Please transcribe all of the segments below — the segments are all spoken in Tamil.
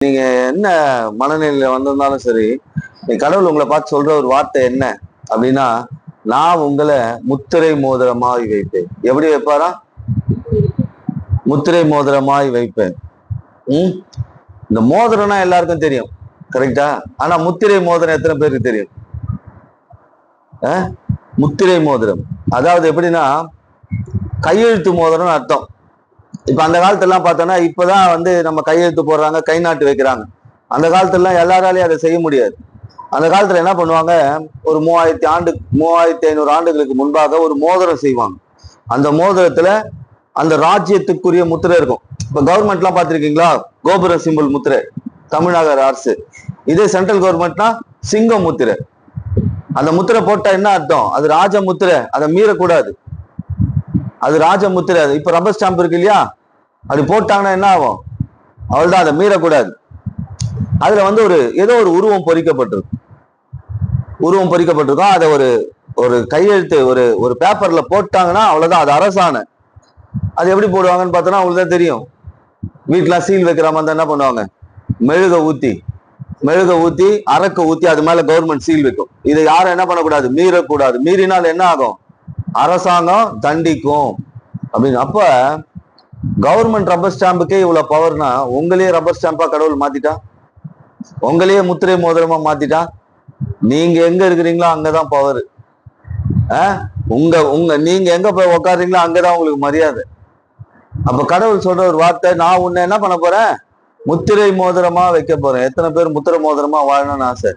நீங்க என்ன மனநிலையில வந்திருந்தாலும் சரி, கடவுள் உங்களை பார்த்து சொல்ற ஒரு வார்த்தை என்ன அப்படின்னா, நான் உங்களை முத்திரை மோதிரமாய் வைப்பேன். எப்படி வைப்பாரா? முத்திரை மோதிரமாய் வைப்பேன். இந்த மோதிரம்னா எல்லாருக்கும் தெரியும், கரெக்டா? ஆனா முத்திரை மோதிரம் எத்தனை பேருக்கு தெரியும்? முத்திரை மோதிரம் அதாவது எப்படின்னா, கையெழுத்து மோதிரம்னு அர்த்தம். இப்ப அந்த காலத்துல எல்லாம் பார்த்தோம்னா, இப்பதான் நம்ம கையெழுத்து போடுறாங்க, கை நாட்டு வைக்கிறாங்க. அந்த காலத்துல எல்லாம் எல்லாராலையும் அதை செய்ய முடியாது. அந்த காலத்துல என்ன பண்ணுவாங்க, ஒரு 3500 ஆண்டுகளுக்கு முன்பாக ஒரு மோதிரம் செய்வாங்க. அந்த மோதிரத்துல அந்த ராஜ்யத்துக்குரிய முத்திரை இருக்கும். இப்ப கவர்மெண்ட் எல்லாம் பாத்திருக்கீங்களா? கோபுர சிம்பிள் முத்திரை, தமிழக அரசு. இதே சென்ட்ரல் கவர்மெண்ட்னா சிங்க முத்திரை. அந்த முத்திரை போட்டா என்ன அர்த்தம்? அது ராஜ முத்திரை, அதை மீறக்கூடாது. அது ராஜ முத்திரை. இப்ப ரப்பர் ஸ்டாம்ப் இருக்கு இல்லையா, அது போட்டாங்கன்னா என்ன ஆகும்? அவள்தான், அதை மீறக்கூடாது. அதுல ஏதோ ஒரு உருவம் பொறிக்கப்பட்டிருக்கும். அதை ஒரு கையெழுத்து ஒரு பேப்பர்ல போட்டாங்கன்னா அவ்வளவுதான், அது அரசாணை. அது எப்படி போடுவாங்கன்னு பார்த்தோன்னா அவங்களுக்கு தான் தெரியும். வீட்டுல சீல் வைக்கிற மாதிரி என்ன பண்ணுவாங்க, மெழுக ஊத்தி அரக்க ஊத்தி அது மேல கவர்மெண்ட் சீல் வைக்கும். இதை யாரும் என்ன பண்ணக்கூடாது, மீறக்கூடாது. மீறினால் என்ன ஆகும்? அரசாங்கம் தண்டிக்கும் அப்படின்னு. அப்ப கவர்மெண்ட் ரப்பர் ஸ்டாம்புக்கே இவ்வளவு பவர்னா, உங்களையே ரப்பர் ஸ்டாம்பா கடவுள் மாத்திட்டா, உங்களையே முத்திரை மோதிரமா மாத்திட்டா, நீங்க எங்க இருக்கிறீங்களோ அங்கதான் பவர். நீங்க எங்க போய் உட்காருறீங்களோ அங்கதான் உங்களுக்கு மரியாதை. அப்ப கடவுள் சொல்ற ஒரு வார்த்தை, நான் உன்னை என்ன பண்ண போறேன்? முத்திரை மோதிரமா வைக்க போறேன். எத்தனை பேர் முத்திரை மோதிரமா வாழணும்னு ஆசை?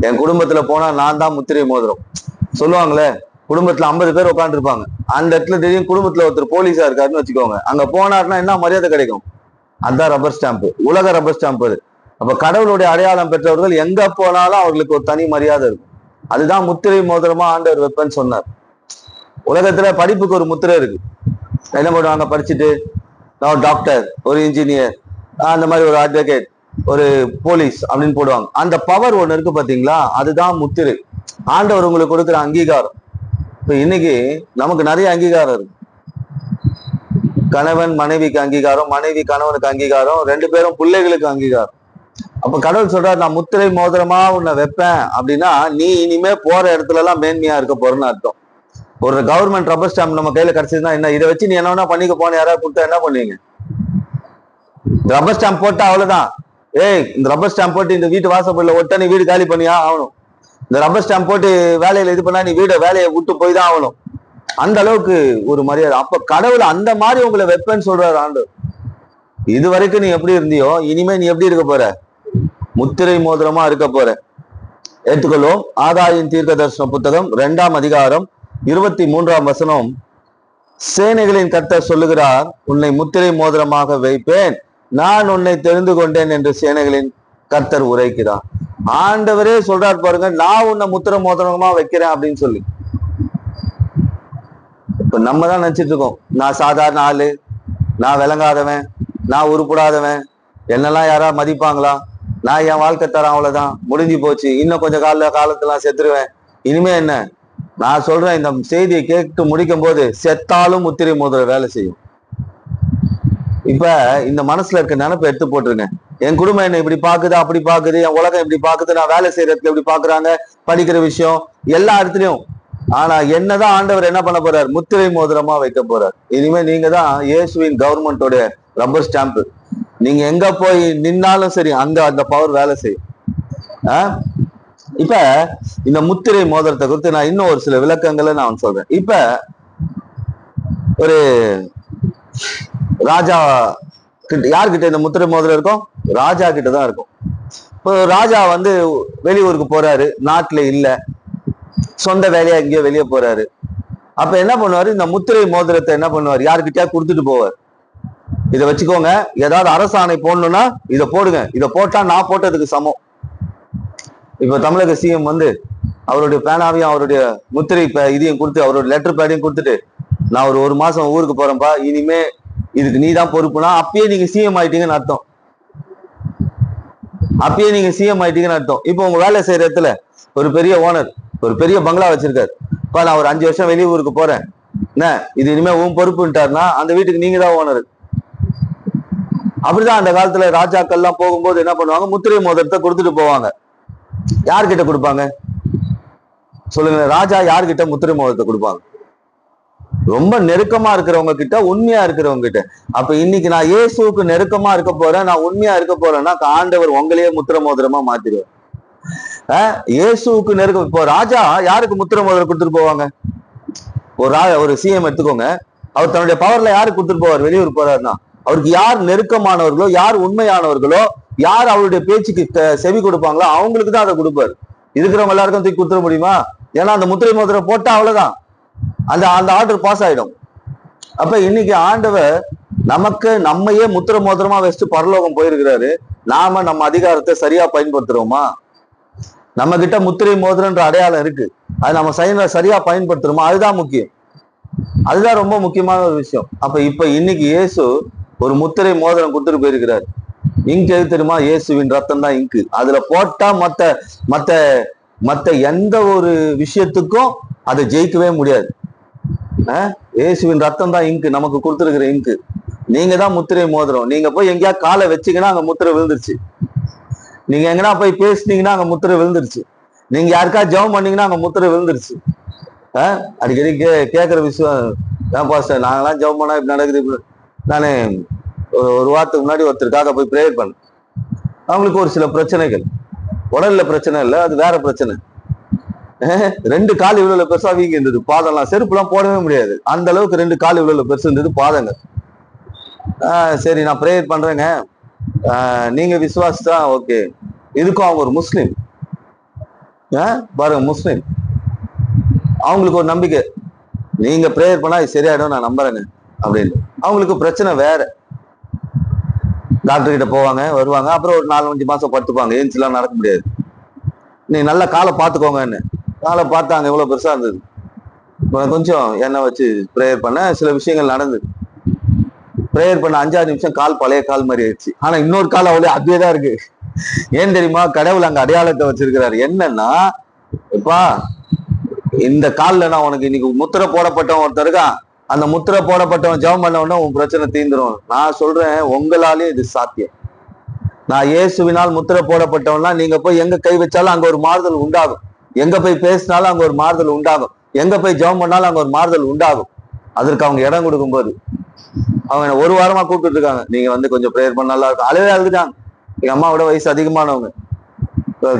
என் குடும்பத்துல போனா நான் தான் முத்திரை மோதிரம். சொல்லுவாங்களே, குடும்பத்துல 50 பேர் உட்காந்து இருப்பாங்க. அந்த இடத்துல தெரியும் குடும்பத்துல ஒருத்தர் போலீஸா இருக்காருன்னு வச்சுக்கோங்க. அங்க போனாருன்னா என்ன மரியாதை கிடைக்கும்? அதுதான் ரப்பர் ஸ்டாம்பு, உலக ரப்பர் ஸ்டாம்ப் அது. அப்ப கடவுளுடைய அடையாளம் பெற்றவர்கள் எங்க போனாலும் அவர்களுக்கு ஒரு தனி மரியாதை இருக்கும். அதுதான் முத்திரை மோதிரமா ஆண்டவர் வைப்பேன்னு சொன்னார். உலகத்துல படிப்புக்கு ஒரு முத்திரை இருக்கு. என்ன பண்ணுவாங்க? படிச்சுட்டு ஒரு டாக்டர், ஒரு இன்ஜினியர், அந்த மாதிரி ஒரு அட்வொகேட், ஒரு போலீஸ் அப்படின்னு போடுவாங்க. அந்த பவர் ஒண்ணு இருக்கு பாத்தீங்களா, அதுதான் முத்திரை. ஆண்டவர் உங்களுக்கு கொடுக்குற அங்கீகாரம். இப்ப இன்னைக்கு நமக்கு நிறைய அங்கீகாரம் இருக்கு. கணவன் மனைவிக்கு அங்கீகாரம், மனைவி கணவனுக்கு அங்கீகாரம், 2 பேரும் பிள்ளைகளுக்கு அங்கீகாரம். அப்ப கடவுள் சொல்றாரு, நான் முத்திரை மோதிரமா உன்னை வைப்பேன் அப்படின்னா, நீ இனிமே போற இடத்துல எல்லாம் மேன்மையா இருக்க போறன்னு அர்த்தம். ஒரு கவர்மெண்ட் ரப்பர் ஸ்டாம்ப் நம்ம கையில கிடைச்சதுன்னா என்ன, இதை வச்சு நீ என்ன பண்ணிக்க போன யாராவது கொடுத்தா என்ன பண்ணுவீங்க? ரப்பர் ஸ்டாம்ப் போட்டா அவ்வளவுதான். இந்த ரப்பர் ஸ்டாம்ப் போட்டு இந்த வீட்டு வாசப்படில ஒட்ட நீ வீடு காலி பண்ணியா ஆகணும். இந்த ரப்பர் ஸ்டாம்ப் போட்டு வேலையில இது பண்ணா நீ வேலையை விட்டு போய் தான் ஆகணும். அந்த அளவுக்கு ஒரு மரியாதை. அப்ப கடவுள் அந்த மாதிரி உங்களை வைப்பேன்னு சொல்றாரு ஆண்டு. இது வரைக்கும் நீ எப்படி இருந்தியோ, இனிமே நீ எப்படி இருக்க போற? முத்திரை மோதிரமா இருக்க போற. ஏற்றுக்கொள்வோம். ஆகாயின் தீர்க்க தரிசன புத்தகம் 2ஆம் அதிகாரம் 23ஆம் வசனம். சேனைகளின் கர்த்தர் சொல்லுகிறார், உன்னை முத்திரை மோதிரமாக வைப்பேன், நான் உன்னை தெரிந்து கொண்டேன் என்று சேனைகளின் கர்த்தர் உரைக்கிறார். ஆண்டவரே சொல்றார் பாருங்க, நான் உன்னை முத்திரை மோதிரமா வைக்கிறேன் அப்படின்னு சொல்லி. இப்ப நம்ம தான் நினைச்சிட்டு இருக்கோம், நான் சாதாரண ஆளு, நான் விளங்காதவன், நான் உருப்படாதவன், என்னெல்லாம் யாராவது மதிப்பாங்களா, நான் என் வாழ்க்கை தரேன், அவ்வளவுதான், முடிஞ்சு போச்சு, இன்னும் கொஞ்சம் காலத்துலாம் செத்துருவேன், இனிமே என்ன? நான் சொல்றேன், இந்த செய்தியை கேட்டு முடிக்கும் போது செத்தாலும் முத்திரை மோதிர வேலை செய்யும். இப்ப இந்த மனசுல இருக்க நினைப்பை எடுத்து போட்டுருங்க. என் குடும்பம் என்ன இப்படி பாக்குது, அப்படி பாக்குது, என் உலகம் இப்படி பாக்குது, நான் வேலை செய்யறதுக்கு எப்படி பாக்குறாங்க, படிக்கிற விஷயம் எல்லா இடத்துலயும். ஆனா என்னதான் ஆண்டவர் என்ன பண்ண போறார்? முத்திரை மோதிரமா வைக்க போறார். இனிமே நீங்க தான் இயேசுவின் கவர்மெண்டோட ரப்பர் ஸ்டாம்ப். நீங்க எங்க போய் நின்னாலும் சரி, அங்க அந்த பவர் வேலை செய்யும். இப்ப இந்த முத்திரை மோதிரத்தை குறித்து நான் இன்னும் ஒரு சில விளக்கங்களை நான் சொல்றேன். இப்ப ஒரு ராஜா கிட்ட, யார்கிட்ட இந்த முத்திரை மோதிரம் இருக்கும்? ராஜா கிட்டதான் இருக்கும். இப்போ ராஜா வெளியூருக்கு போறாரு, நாட்டுல இல்ல, சொந்த வேலையா எங்கேயோ வெளியே போறாரு. அப்ப என்ன பண்ணுவாரு? இந்த முத்திரை மோதிரத்தை என்ன பண்ணுவார்? யாருக்கிட்டயா கொடுத்துட்டு போவார். இதை வச்சுக்கோங்க, ஏதாவது அரசாணை போடணும்னா இதை போடுங்க, இதை போட்டா நான் போட்டதுக்கு சமம். இப்ப தமிழக சிஎம் அவருடைய பேனாவையும் அவருடைய முத்திரை இதையும் கொடுத்து, அவருடைய லெட்டர் பேடையும் கொடுத்துட்டு, நான் ஒரு மாசம் ஊருக்கு போறேன்ப்பா, இனிமே இதுக்கு நீ தான் பொறுப்புனா, அப்பயே நீங்க சிஎம் ஆயிட்டீங்கன்னு அர்த்தம். அப்பயே நீங்க சிஎம் ஆயிட்டீங்கன்னு அர்த்தம். இப்போ உங்க வேலை செய்யற இடத்துல ஒரு பெரிய ஓனர், ஒரு பெரிய பங்களா வச்சிருக்காரு. நான் ஒரு 5 வருஷம் வெளிய ஊருக்கு போறேன், என்ன இது இனிமே உன் பொறுப்புன்ட்டாருன்னா அந்த வீட்டுக்கு நீங்க தான் ஓனர். அப்படிதான் அந்த காலத்துல ராஜாக்கள் எல்லாம் போகும்போது என்ன பண்ணுவாங்க, முத்திரை மோதிரத்தை கொடுத்துட்டு போவாங்க. யார்கிட்ட கொடுப்பாங்க சொல்லுங்க? ராஜா யார்கிட்ட முத்திரை மோதிரத்தை கொடுப்பாங்க? ரொம்ப நெருக்கமா இருக்கிறவங்க கிட்ட, உண்மையா இருக்கிறவங்க கிட்ட. அப்ப இன்னைக்கு நான் இயேசுவுக்கு நெருக்கமா இருக்க போறேன், நான் உண்மையா இருக்க போறேன்னா ஆண்டவர் உங்களையே முத்திரை மோதிரமா மாத்திடுவார். இயேசுவுக்கு நெருக்கம். இப்போ ராஜா யாருக்கு முத்திரை மோதிரம் கொடுத்துட்டு போவாங்க? ஒரு சிஎம் எடுத்துக்கோங்க, அவர் தன்னுடைய பவர்ல யாருக்கு கொடுத்துட்டு போவார்? வெளியூர் போறாருன்னா அவருக்கு யார் நெருக்கமானவர்களோ, யார் உண்மையானவர்களோ, யார் அவருடைய பேச்சுக்கு செவி கொடுப்பாங்களோ அவங்களுக்கு தான் அதை கொடுப்பாரு. இருக்கிறவங்க எல்லாருக்கும் தூக்கி கொடுத்துட முடியுமா? ஏன்னா அந்த முத்திரை மோதிரம் போட்டா அவ்வளவுதான், அந்த அந்த ஆர்டர் பாஸ் ஆயிடும். அப்ப இன்னைக்கு ஆண்டவர் நமக்கு நம்மையே முத்திரை மோதிரமா வச்சுட்டு பரலோகம் போயிருக்கிறாரு. நாம நம்ம அதிகாரத்தை சரியா பயன்படுத்துறோமா? நம்ம கிட்ட முத்திரை மோதிரன்ற அடையாளம் இருக்கு, அது நம்ம சரியா பயன்படுத்துறோமா? அதுதான் முக்கியம். அதுதான் ரொம்ப முக்கியமான ஒரு விஷயம். அப்ப இப்ப இன்னைக்கு இயேசு ஒரு முத்திரை மோதிரம் கொடுத்துட்டு போயிருக்கிறாரு. இங்கு எது தெரியுமா? இயேசுவின் ரத்தம் தான் இங்கு. அதுல போட்டா மத்த மத்த மத்த எந்த ஒரு விஷயத்துக்கும் அதை ஜெயிக்கவே முடியாது. இயேசுவின் ரத்தம் தான் இங்கு, நமக்கு கொடுத்துருக்கிற இங்கு. நீங்க தான் முத்திரை மோதிரம். நீங்க போய் எங்கேயா காலை வச்சீங்கன்னா அங்க முத்திரை விழுந்துருச்சு. நீங்க எங்கன்னா போய் பேசுனீங்கன்னா அங்க முத்திரை விழுந்துருச்சு. நீங்க யாருக்கா ஜெபம் பண்ணீங்கன்னா அங்க முத்திரை விழுந்துருச்சு. அடிக்கடி கேட்கிற விஷயம், பாஸ்டர் நாங்கெல்லாம் ஜெபம் பண்ணா இப்படி நடக்குது. நானு ஒரு வாரத்துக்கு முன்னாடி ஒருத்தருக்காக போய் ப்ரேயர் பண்ணேன். அவங்களுக்கு ஒரு சில பிரச்சனைகள், உடல்ல பிரச்சனை இல்லை, அது வேற பிரச்சனை. 2 கால் இவ்வளவு பெருசா வீங்கி இருந்தது, பாதம்லாம் செருப்புலாம் போடவே முடியாது, அந்த அளவுக்கு 2 கால் இவ்வளவு பெருசு இருந்தது பாதங்க. சரி நான் ப்ரேயர் பண்றேங்க, நீங்க விசுவாசிச்சா ஓகே. இதுக்கும் அவங்க ஒரு முஸ்லீம், பாருங்க முஸ்லீம், அவங்களுக்கு ஒரு நம்பிக்கை, நீங்க ப்ரேயர் பண்ணா சரியாயிடும் நான் நம்புறேங்க அப்படின்னு. அவங்களுக்கு பிரச்சனை வேற. டாக்டர் கிட்ட போவாங்க, வருவாங்க, அப்புறம் ஒரு 4-5 மாசம் படுத்துப்பாங்க, ஏஞ்சிலாம் நடக்க முடியாது. நீ நல்லா காலை பார்த்துக்கோங்கன்னு காலை பார்த்தாங்க, இவ்வளவு பெருசா இருந்தது. கொஞ்சம் எண்ணெய் வச்சு ப்ரேயர் பண்ண சில விஷயங்கள் நடந்தது. ப்ரேயர் பண்ண 5-6 நிமிஷம் கால் பழைய கால் மாதிரி ஆயிடுச்சு. ஆனா இன்னொரு கால் அவ்வளோ அப்படியே தான் இருக்கு. ஏன் தெரியுமா? கடவுள் அங்க அடையாளத்தை வச்சிருக்கிறாரு. என்னன்னா, இப்பா இந்த காலில் நான் உனக்கு இன்னைக்கு முத்திரை போடப்பட்டவன் ஒருத்தர் இருக்கான், அந்த முத்திரை போடப்பட்டவன் ஜெபம் பண்ண உடனே உன் பிரச்சனை தீந்துரும். நான் சொல்றேன், உங்களாலே இது சாத்தியம். நான் இயேசுவினால் முத்திரை போடப்பட்டவன்னா நீங்க போய் எங்க கை வச்சாலும் அங்க ஒரு மாறுதல் உண்டாகும், எங்க போய் பேசினாலும் அங்க ஒரு மாறுதல் உண்டாகும், எங்க போய் ஜெபம் பண்ணாலும் அங்க ஒரு மாறுதல் உண்டாகும். அதற்கு அவங்க இடம் கொடுக்கும்போது அவங்க 1 வாரமா கூப்பிட்டு இருக்காங்க, நீங்க வந்து கொஞ்சம் ப்ரேயர் பண்ண நல்லா இருக்கும். அழுவே அழுதுட்டாங்க. எங்க அம்மாவோட வயசு அதிகமானவங்க.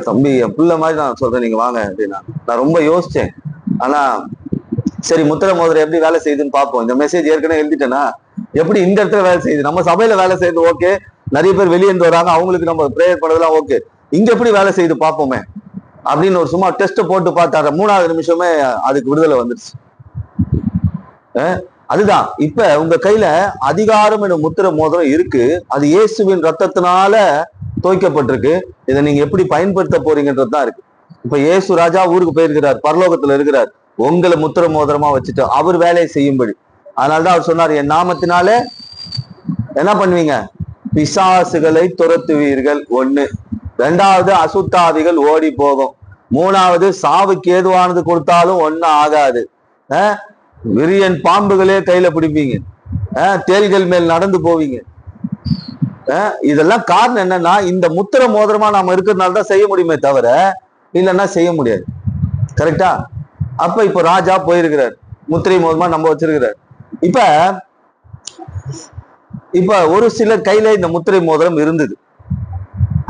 தம்பி என் பிள்ளை மாதிரி நான் சொல்றேன், நீங்க வாங்க அப்படின்னா. நான் ரொம்ப யோசிச்சேன். ஆனா சரி, முத்திரை மோதிரம் எப்படி வேலை செய்யுதுன்னு பார்ப்போம். இந்த மெசேஜ் ஏற்கனவே எழுதிட்டேன்னா எப்படி இந்த இடத்துல வேலை செய்யுது, நம்ம சபையில வேலை செய்யுது ஓகே, நிறைய பேர் வெளியே இருந்து வராங்க, அவங்களுக்கு நம்ம ப்ரேயர் பண்ணதெல்லாம் ஓகே, இங்க எப்படி வேலை செய்யுது பார்ப்போமே அப்படின்னு ஒரு சும்மா டெஸ்ட் போட்டு பார்த்தாரு. 3வது நிமிஷமே அதுக்கு விடுதலை வந்துருச்சு. அதுதான் இப்ப உங்க கையில அதிகாரம் என்ற முத்திரை மோதிரம் இருக்கு. அது இயேசுவின் ரத்தத்தினால துவைக்கப்பட்டிருக்கு. இதை நீங்க எப்படி பயன்படுத்த போறீங்கன்றதுதான் இருக்கு. இப்ப இயேசு ராஜா ஊருக்கு போயிருக்கிறார், பரலோகத்துல இருக்கிறார், உங்களை முத்திரை மோதிரமா வச்சுட்டு அவர் வேலையை செய்யும்படி. அதனாலதான் அவர் சொன்னார், என் நாமத்தினாலே என்ன பண்ணுவீங்க? பிசாசுகளை துரத்துவீர்கள். 1. 2வது அசுத்தாவிகள் ஓடி போகும். 3வது சாவுக்கு ஏதுவானது கொடுத்தாலும் ஒன்னும் ஆகாது. விரியன் பாம்புகளே கையில பிடிப்பீங்க, தேள்கள் மேல் நடந்து போவீங்க. இதெல்லாம் காரணம் என்னன்னா, இந்த முத்திரை மோதிரமா நாம இருக்கிறதுனால தான் செய்ய முடியுமே தவிர இல்லைன்னா செய்ய முடியாது. கரெக்டா? அப்ப இப்ப ராஜா போயிருக்கிறார், முத்திரை மோதிரமா நம்ம வச்சிருக்கிறார். இப்ப ஒரு சிலர் கையில இந்த முத்திரை மோதிரம் இருந்தது.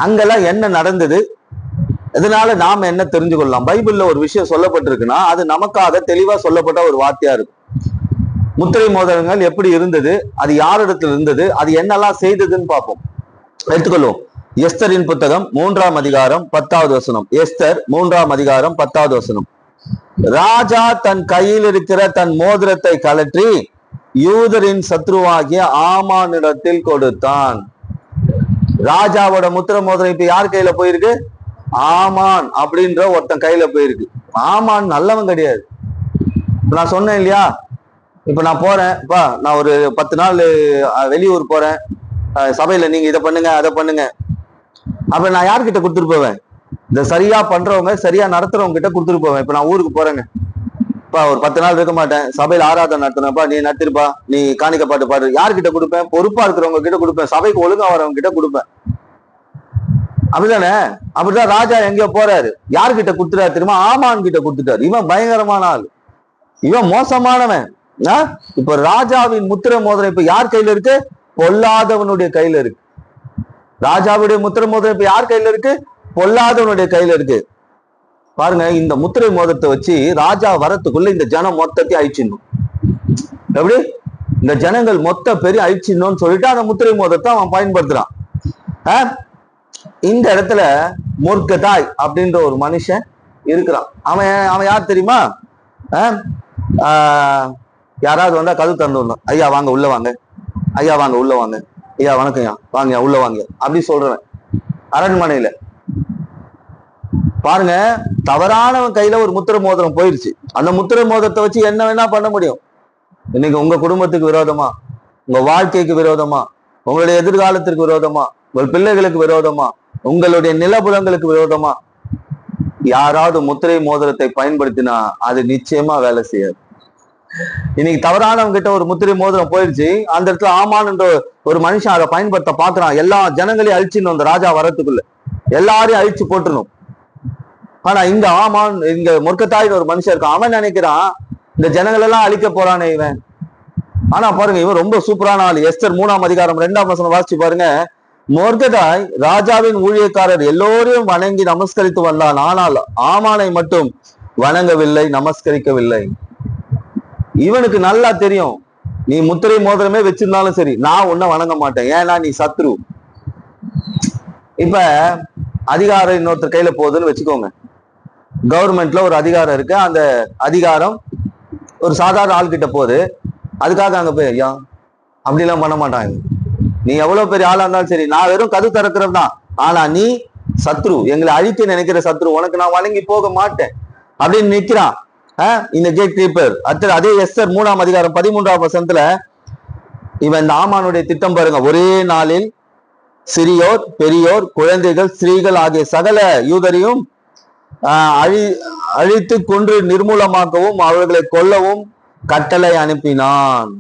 அங்கெல்லாம் என்ன நடந்தது, இதனால நாம என்ன தெரிஞ்சு கொள்ளலாம்? பைபிள்ல ஒரு விஷயம் சொல்லப்பட்டிருக்குன்னா அது நமக்காக தெளிவா சொல்லப்பட்ட ஒரு வார்த்தையா இருக்கும். முத்திரை மோதிரங்கள் எப்படி இருந்தது, அது யாரிடத்தில் இருந்தது, அது என்னெல்லாம் செய்ததுன்னு பார்ப்போம். எடுத்துக்கொள்வோம். எஸ்தரின் புத்தகம் 3ஆம் அதிகாரம் 10வது வசனம். எஸ்தர் 3ஆம் அதிகாரம் 10வது வசனம். ராஜா தன் கையில் இருக்கிற தன் மோதிரத்தை கழற்றி யூதரின் சத்ருவாகிய ஆமானிடத்தில் கொடுத்தான். ராஜாவோட முத்திரை மோதிரம் இப்ப யார் கையில போயிருக்கு? ஆமான் அப்படின்ற ஒருத்தன் கையில போயிருக்கு. ஆமான் நல்லவன் கிடையாது. நான் சொன்னேன் இல்லையா, இப்ப நான் போறேன், நான் ஒரு 10 நாள் வெளியூர் போறேன், சபையில நீங்க இதை பண்ணுங்க அதை பண்ணுங்க, அப்ப நான் யார்கிட்ட கொடுத்துட்டு போவேன்? இந்த சரியா பண்றவங்க சரியா நடத்துறவங்க கிட்ட கொடுத்துட்டு போவேன். இப்ப நான் ஊருக்கு போறேங்க, ஒரு 10 நாள் இருக்க மாட்டேன், சபையில ஆராதனை நடத்தினப்பா, நீ நடத்திருப்பா, நீ காணிக்க பாட்டு பாடு. யார்கிட்ட கொடுப்பேன்? பொறுப்பா இருக்கிறவங்க கிட்ட கொடுப்பேன், சபைக்கு ஒழுங்கா வரவங்க கிட்ட கொடுப்பேன். அப்படிதானே? அப்படிதான் ராஜா எங்கேயோ போறாரு, யார்கிட்ட கொடுத்துட்டாரு தெரியுமா? ஆமான் கிட்ட கொடுத்துட்டாரு. இவன் பயங்கரமான ஆள், இவன் மோசமானவன். இப்ப ராஜாவின் முத்திரை மோதிரம் இப்ப யார் கையில இருக்கு? பொல்லாதவனுடைய கையில இருக்கு. ராஜாவுடைய முத்திரை மோதிரம் இப்ப யார் கையில இருக்கு? பொல்லாதவனுடைய கையில இருக்கு. பாருங்க, இந்த முத்திரை மோதிரத்தை வச்சு ராஜா வரத்துக்குள்ள இந்த ஜனம் மொத்தத்தை அழிச்சிடணும். எப்படி? இந்த ஜனங்கள் மொத்த பெரிய அழிச்சிடணும்னு சொல்லிட்டு அந்த முத்திரை மோதிரத்தை அவன் பயன்படுத்துறான். இந்த இடத்துல முர்கதாய் அப்படின்ற ஒரு மனுஷன் இருக்கிறான். அவன் யார் தெரியுமா? யாராவது வந்தா கதவு திறந்து விடணும். ஐயா வாங்க உள்ள வாங்க, ஐயா வாங்க உள்ள வாங்க, ஐயா வணக்கம், வாங்க உள்ள வாங்க அப்படி சொல்றவன் அரண்மனையில. பாருங்க, தவறானவன் கையில ஒரு முத்திரை மோதிரம் போயிருச்சு. அந்த முத்திரை மோதிரத்தை வச்சு என்ன வேணா பண்ண முடியும். இன்னைக்கு உங்க குடும்பத்துக்கு விரோதமா, உங்க வாழ்க்கைக்கு விரோதமா, உங்களுடைய எதிர்காலத்திற்கு விரோதமா, உங்கள் பிள்ளைகளுக்கு விரோதமா, உங்களுடைய நிலபுலங்களுக்கு விரோதமா யாராவது முத்திரை மோதிரத்தை பயன்படுத்தினா அது நிச்சயமா வேலை செய்யாது. இன்னைக்கு தவறானவங்க கிட்ட ஒரு முத்திரை மோதிரம் போயிடுச்சு. அந்த இடத்துல ஆமான் என்ற ஒரு மனுஷன் அதை பயன்படுத்த பாக்குறான். எல்லா ஜனங்களையும் அழிச்சுன்னு அந்த ராஜா வரத்துக்குள்ள எல்லாரையும் அழிச்சு போட்டுருணும். ஆனா இங்க ஆமான், இங்க முர்கதாயின்னு ஒரு மனுஷன் இருக்கான். அவன் நினைக்கிறான் இந்த ஜனங்கள் எல்லாம் அழிக்க போறானே இவன். ஆனா பாருங்க, இவன் ரொம்ப சூப்பரான ஆள். எஸ்தர் 3ஆம் அதிகாரம் 2ஆம் வசனம் வாசிச்சு பாருங்க. முர்கதாய் ராஜாவின் ஊழியக்காரர் எல்லோரையும் வணங்கி நமஸ்கரித்து வந்தான், ஆனால் ஆமானை மட்டும் வணங்கவில்லை, நமஸ்கரிக்கவில்லை. இவனுக்கு நல்லா தெரியும், நீ முத்திரை மோதிரமே வச்சிருந்தாலும் சரி, நான் உன்னை வணங்க மாட்டேன், ஏன்னா நீ சத்ரு. இப்ப அதிகாரம் இன்னொருத்தர் கையில போகுதுன்னு வச்சுக்கோங்க. கவர்மெண்ட்ல ஒரு அதிகாரம் இருக்கு, அந்த அதிகாரம் ஒரு சாதாரண ஆள்கிட்ட போகுது. அதுக்காக அங்க போய் ஐயா அப்படிலாம் பண்ண மாட்டாங்க. நீ எவ்வளவு பெரிய ஆளா இருந்தாலும் சரி, நான் வெறும் கது திறக்கிறது தான், ஆனா நீ சத்ரு, எங்களை அழிக்க நினைக்கிற சத்ரு, உனக்கு நான் வணங்கி போக மாட்டேன் அப்படின்னு நிக்கிறான். இந்த கேட் கீப்பர். அதே எஸ்தர் 3ஆம் அதிகாரம் 13ஆம் வசனத்துல இவன் இந்த ஆமானுடைய திட்டம் பாருங்க. ஒரே நாளில் சிறியோர், பெரியோர், குழந்தைகள், ஸ்திரீகள் ஆகிய சகல யூதரையும் அழித்து கொன்று நிர்மூலமாக்கவும் அவர்களை கொல்லவும் கட்டளை அனுப்பினான்.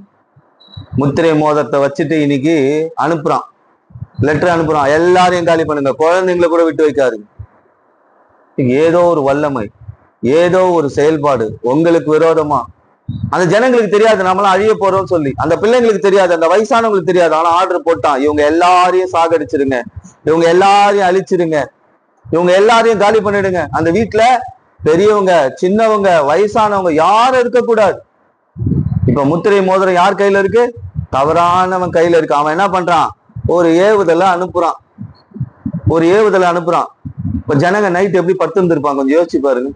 முத்திரை மோதிரத்தை வச்சுட்டு இன்னைக்கு அனுப்புறான், லெட்டர் அனுப்புறான், எல்லாரையும் காலி பண்ணுங்க, குழந்தைங்களை கூட விட்டு வைக்காதுங்க. ஏதோ ஒரு வல்லமை, ஏதோ ஒரு செயல்பாடு உங்களுக்கு விரோதமா. அந்த ஜனங்களுக்கு தெரியாது நம்மளாம் அழிய போறோம்னு சொல்லி, அந்த பிள்ளைங்களுக்கு தெரியாது, அந்த வயசானவங்களுக்கு தெரியாது. ஆனா ஆர்டர் போட்டான், இவங்க எல்லாரையும் சாகடிச்சிருங்க, இவங்க எல்லாரையும் அழிச்சிருங்க, இவங்க எல்லாரையும் காலி பண்ணிடுங்க. அந்த வீட்டுல பெரியவங்க, சின்னவங்க, வயசானவங்க யாரும் இருக்கக்கூடாது. இப்ப முத்திரை மோதிரம் யார் கையில இருக்கு? தவறானவன் கையில இருக்கு. அவன் என்ன பண்றான்? ஒரு ஏவுதலை அனுப்புறான், ஒரு ஏவுதலை அனுப்புறான். இப்ப ஜனங்க நைட் எப்படி படுத்திருந்திருப்பாங்க கொஞ்சம் யோசிச்சு பாருங்க.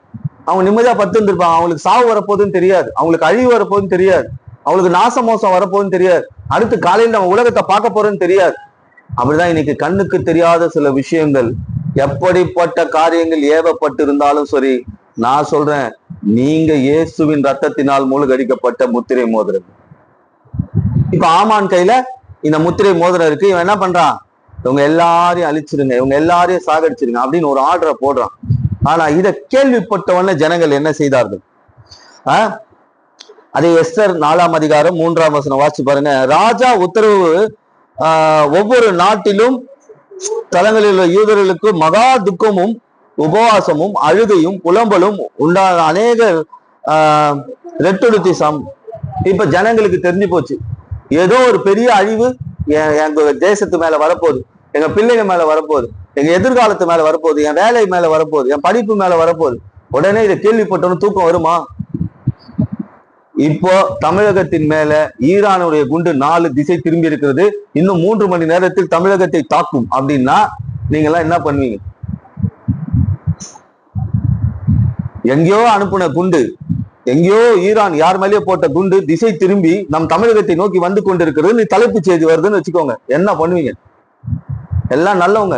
அவங்க நிம்மதியா படுத்திருந்திருப்பாங்க. அவங்களுக்கு சாவு வரப்போகுதுன்னு தெரியாது, அவங்களுக்கு அழிவு வரப்போகுதுன்னு தெரியாது, அவங்களுக்கு நாச மோசம் வரப்போகுதுன்னு தெரியாது, அடுத்து காலையில் நம்ம உலகத்தை பார்க்க போறோம்னு தெரியாது. அப்படிதான் இன்னைக்கு கண்ணுக்கு தெரியாத சில விஷயங்கள், எப்படிப்பட்ட காரியங்கள் ஏவப்பட்டு இருந்தாலும் சரி, நான் சொல்றேன், நீங்க இயேசுவின் ரத்தத்தினால் மூழ்கடிக்கப்பட்ட முத்திரை மோதிரம். இப்ப ஆமான் கையில இந்த முத்திரை மோதிரம் இருக்கு. இவன் என்ன பண்றான்? இவங்க எல்லாரையும் அழிச்சிருங்க, இவங்க எல்லாரையும் சாகடிச்சிருங்க அப்படின்னு ஒரு ஆர்டரை போடுறான். ஆனா இதை கேள்விப்பட்டவன ஜனங்கள் என்ன செய்தார்கள்? அதே எஸ்தர் 4ஆம் அதிகாரம் 3ஆம் வசனம் வாசிச்சு பாருங்க. ராஜா உத்தரவு, ஒவ்வொரு நாட்டிலும் தலங்களில் உள்ள யூதர்களுக்கு மகா துக்கமும் உபவாசமும் அழுகையும் புலம்பலும் உண்டான அநேக ரெட்டுடுத்தி இப்ப ஜனங்களுக்கு தெரிஞ்சு போச்சு, ஏதோ ஒரு பெரிய அழிவு எங்க தேசத்து மேல வரப்போகுது, எங்க பிள்ளைங்க மேல வரப்போகுது, எங்க எதிர்காலத்து மேல வரப்போகுது, என் வேலை மேல வரப்போகுது, என் படிப்பு மேல வரப்போகுது. உடனே இதை கேள்விப்பட்டவனு தூக்கம் வருமா? இப்போ தமிழகத்தின் மேல ஈரானுடைய குண்டு 4 திசை திரும்பி இருக்கிறது, இன்னும் 3 மணி நேரத்தில் தமிழகத்தை தாக்கும் அப்படின்னா நீங்க எல்லாம் என்ன பண்ணுவீங்க? எங்கேயோ அனுப்புன குண்டு, எங்கேயோ ஈரான் யார் மேலேயோ போட்ட குண்டு திசை திரும்பி நம் தமிழகத்தை நோக்கி வந்து கொண்டிருக்கிறது தலைப்பு செய்தி வருதுன்னு வச்சுக்கோங்க, என்ன பண்ணுவீங்க? எல்லாம் நல்லவங்க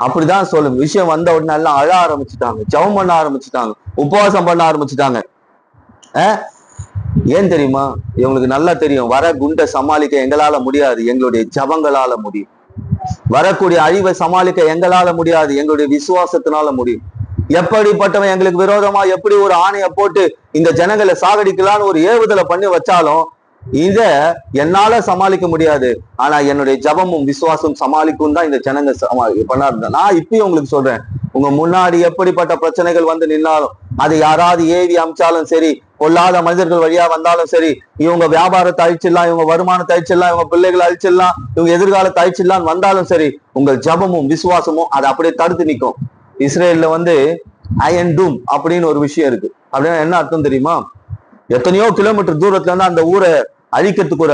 அப்படிதான் சொல்லும். விஷயம் வந்த உடனே எல்லாம் அழ ஆரம்பிச்சுட்டாங்க, ஜெபம் பண்ண ஆரம்பிச்சுட்டாங்க, உபவாசம் பண்ண ஆரம்பிச்சுட்டாங்க. ஏன் தெரியுமா? இவங்களுக்கு நல்லா தெரியும், வர குண்டை சமாளிக்க எங்களால முடியாது, எங்களுடைய ஜபங்களால முடியும். வரக்கூடிய அழிவை சமாளிக்க எங்களால முடியாது, எங்களுடைய விசுவாசத்தினால முடியும். எப்படிப்பட்டவன் எங்களுக்கு விரோதமா எப்படி ஒரு ஆணையை போட்டு இந்த ஜனங்களை சாகடிக்கலான்னு ஒரு ஏவுதலை பண்ணி வச்சாலும் இத என்னால சமாளிக்க முடியாது. ஆனா என்னுடைய ஜபமும் விசுவாசம் சமாளிக்கும் தான் இந்த ஜனங்க பண்ணாரு. நான் இப்பயும் உங்களுக்கு சொல்றேன், உங்க முன்னாடி எப்படிப்பட்ட பிரச்சனைகள் வந்து நின்னாலும், அது யாராவது ஏவி அமிச்சாலும் சரி, பொல்லாத மனிதர்கள் வழியா வந்தாலும் சரி, இவங்க வியாபாரத்தை அழிச்சிடலாம், இவங்க வருமானத்தை அழிச்சிடலாம், இவங்க பிள்ளைகளை அழிச்சிடலாம், இவங்க எதிர்காலத்தை அழிச்சிடலாம் வந்தாலும் சரி, உங்கள் ஜபமும் விசுவாசமும் அதை அப்படியே தடுத்து நிற்கும். இஸ்ரேல்ல வந்து அயன் டூம் அப்படின்னு ஒரு விஷயம் இருக்கு. அப்படின்னா என்ன அர்த்தம் தெரியுமா? எத்தனையோ கிலோமீட்டர் தூரத்துல இருந்து அந்த ஊரை அழிக்கிறதுக்கு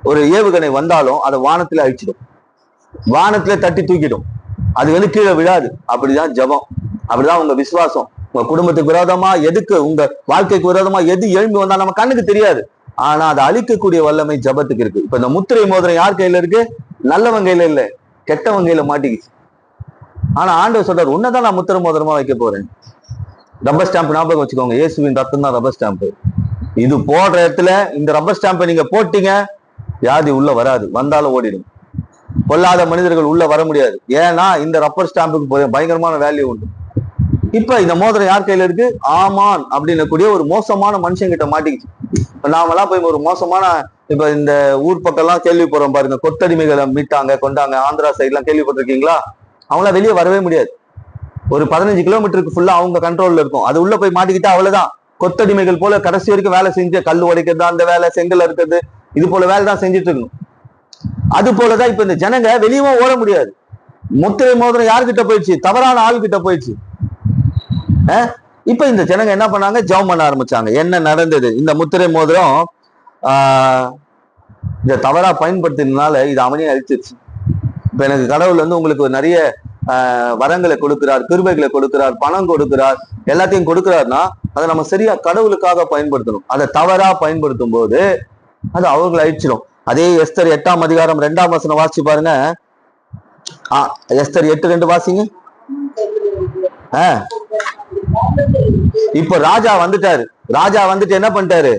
ஒரு ஏவுகணை வந்தாலும் அதை வானத்துல அழிச்சிடும், வானத்துல தட்டி தூக்கிடும், அது வந்து கீழே விழாது. அப்படிதான் ஜபம், அப்படிதான் உங்க விசுவாசம். உங்க குடும்பத்துக்கு விரோதமா எதுக்கு, உங்க வாழ்க்கைக்கு விரோதமா எது எழும்பி வந்தா நம்ம கண்ணுக்கு தெரியாது, ஆனா அதை அழிக்கக்கூடிய வல்லமை ஜபத்துக்கு இருக்கு. இப்ப இந்த முத்திரை மோதிரம் யார் கையில இருக்கு? நல்லவன் கையில இல்ல, கெட்டவன் கையில மாட்டிக்கிச்சு. ஆனா ஆண்டவர் சொல்றாரு, உன்னதான் நான் முத்திரை மோதிரமா வைக்க போறேன். ரப்பர் ஸ்டாம்ப் ஞாபகம் வச்சுக்கோங்க, இயேசுவின் ரத்தம் தான் ரப்பர் ஸ்டாம்ப். இது போடுற இடத்துல இந்த ரப்பர் ஸ்டாம்பை நீங்க போட்டீங்க, வியாதி உள்ள வராது, வந்தாலும் ஓடிடும். பொல்லாத மனிதர்கள் உள்ள வர முடியாது. ஏன்னா இந்த ரப்பர் ஸ்டாம்புக்கு பயங்கரமான வேல்யூ உண்டு. இப்ப இந்த மோதிரம் யார் கையில இருக்கு? ஆமான் அப்படின்னு கூடிய ஒரு மோசமான மனுஷன் கிட்ட மாட்டிக்கிச்சு. இப்ப நாமெல்லாம் போய் ஒரு மோசமான, இப்ப இந்த ஊர் பக்கம் எல்லாம் கேள்விப்படுறோம் பாருங்க, கொத்தடிமைகளை மீட்டாங்க கொண்டாங்க, ஆந்திரா சைட் எல்லாம் கேள்விப்பட்டிருக்கீங்களா? அவங்களாம் வெளியே வரவே முடியாது. ஒரு 15 கிலோமீட்டருக்கு ஃபுல்லா அவங்க கண்ட்ரோல்ல இருக்கும். அது உள்ள போய் மாட்டிக்கிட்டா அவ்வளவுதான். கொத்தடிமைகள் போல கடைசி வரைக்கும் வேலை செஞ்சு, கல் உடைக்கிறது அந்த வேலை, செங்கல் இருக்கிறது, இது போல வேலை தான் செஞ்சுட்டு இருக்கணும். அது போலதான் இப்ப இந்த ஜனங்க வெளியவும் ஓட முடியாது. முத்திரை மோதிரம் யார்கிட்ட போயிடுச்சு? தவறான ஆள் கிட்ட போயிடுச்சு. இப்ப இந்த ஜனங்க என்ன பண்ணாங்க? ஜெபம் பண்ண ஆரம்பிச்சாங்க. என்ன நடந்தது? இந்த முத்திரை மோதிரம் இதை தவறா பயன்படுத்தினால இது அவனையும் அழிச்சிருச்சு. இப்ப எனக்கு கடவுள் வந்து உங்களுக்கு நிறைய வரங்களை கொடுக்கிறார், கிருபைகளை கொடுக்கிறார், பணம் கொடுக்கிறார், எல்லாத்தையும் கொடுக்கிறார்னா அதை நம்ம சரியா கடவுளுக்காக பயன்படுத்தணும். அதை தவறா பயன்படுத்தும் போது அது அவர்களை அழிச்சிடும். அதே எஸ்தர் 8ஆம் அதிகாரம் 2ஆம் வசனம் வாசிச்சு பாருங்க. எஸ்தர் 8:2 வாசிங்க. இப்ப ராஜா வந்துட்டாரு. ராஜா வந்துட்டு என்ன பண்ணிட்டாரு?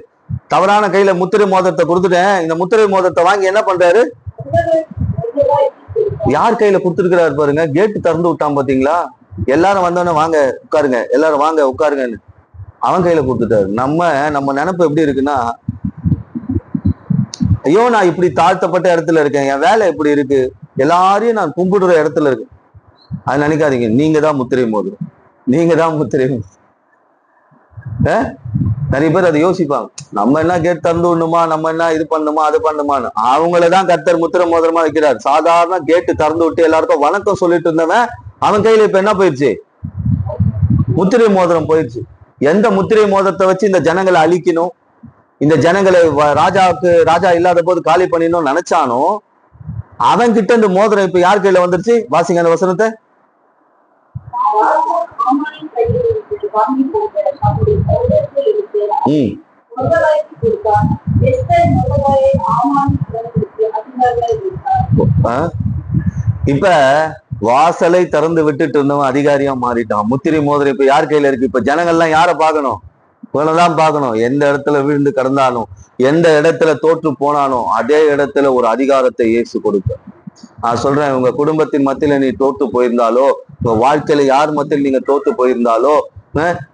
தவறான கையில முத்திரை மோதிரத்தை கொடுத்துட்டேன், இந்த முத்திரை மோதிரத்தை வாங்கி என்ன பண்றாரு? யார் கையில கொடுத்துருக்கிறாரு பாருங்க. கேட்டு திறந்து விட்டான் பாத்தீங்களா? எல்லாரும் வந்தோடனே வாங்க உட்காருங்க, எல்லாரும் வாங்க உட்காருங்கன்னு அவன் கையில கொடுத்துட்டாரு. நம்ம நினைப்பு எப்படி இருக்குன்னா, ஐயோ நான் இப்படி தாழ்த்தப்பட்ட இடத்துல இருக்கேன், என் வேலை எப்படி இருக்கு, எல்லாரையும் நான் கும்பிடுற இடத்துல இருக்கேன். அது நினைக்காதீங்க, நீங்க தான் முத்திரை மோதிரம், நீங்க தான் முத்திரை. நிறைய பேர் அதை யோசிப்பாங்க, நம்ம என்ன கேட்டு திறந்து விடணுமா, நம்ம என்ன இது பண்ணுமா அது பண்ணுமான்னு. அவங்களதான் கர்த்தர் முத்திரை மோதிரமா வைக்கிறார். சாதாரண கேட்டு திறந்து விட்டு எல்லாருக்கும் வணக்கம் சொல்லிட்டு இருந்தவன் அவன் கையில இப்ப என்ன போயிடுச்சு? முத்திரை மோதிரம் போயிடுச்சு. எந்த முத்திரை மோதிரத்தை வச்சு இந்த ஜனங்களை அழிக்கணும், இந்த ஜனங்களை ராஜா இல்லாத போது காலி பண்ணிடணும் நினைச்சானோ, அவன் கிட்ட இந்த மோதிரம் இப்ப யார் கையில வந்துருச்சு? வாசிங்க அந்த வசனத்தை. இப்ப வாசலை திறந்து விட்டுட்டு இருந்தவன் அதிகாரியா மாறிட்டான். முத்திரை மோதிரம் இப்ப யார் கையில இருக்கு? இப்ப ஜனங்கள்லாம் யார பாக்கணும்? இவனதான் பார்க்கணும். எந்த இடத்துல விழுந்து கிடந்தாலும், எந்த இடத்துல தோற்று போனாலும், அதே இடத்துல ஒரு அதிகாரத்தை இயேசு கொடுக்க. நான் சொல்றேன், உங்க குடும்பத்தின் மத்தியில நீ தோத்து போயிருந்தாலோ, உங்க வாழ்க்கையில யார் மத்தியில் நீங்க தோத்து போயிருந்தாலோ,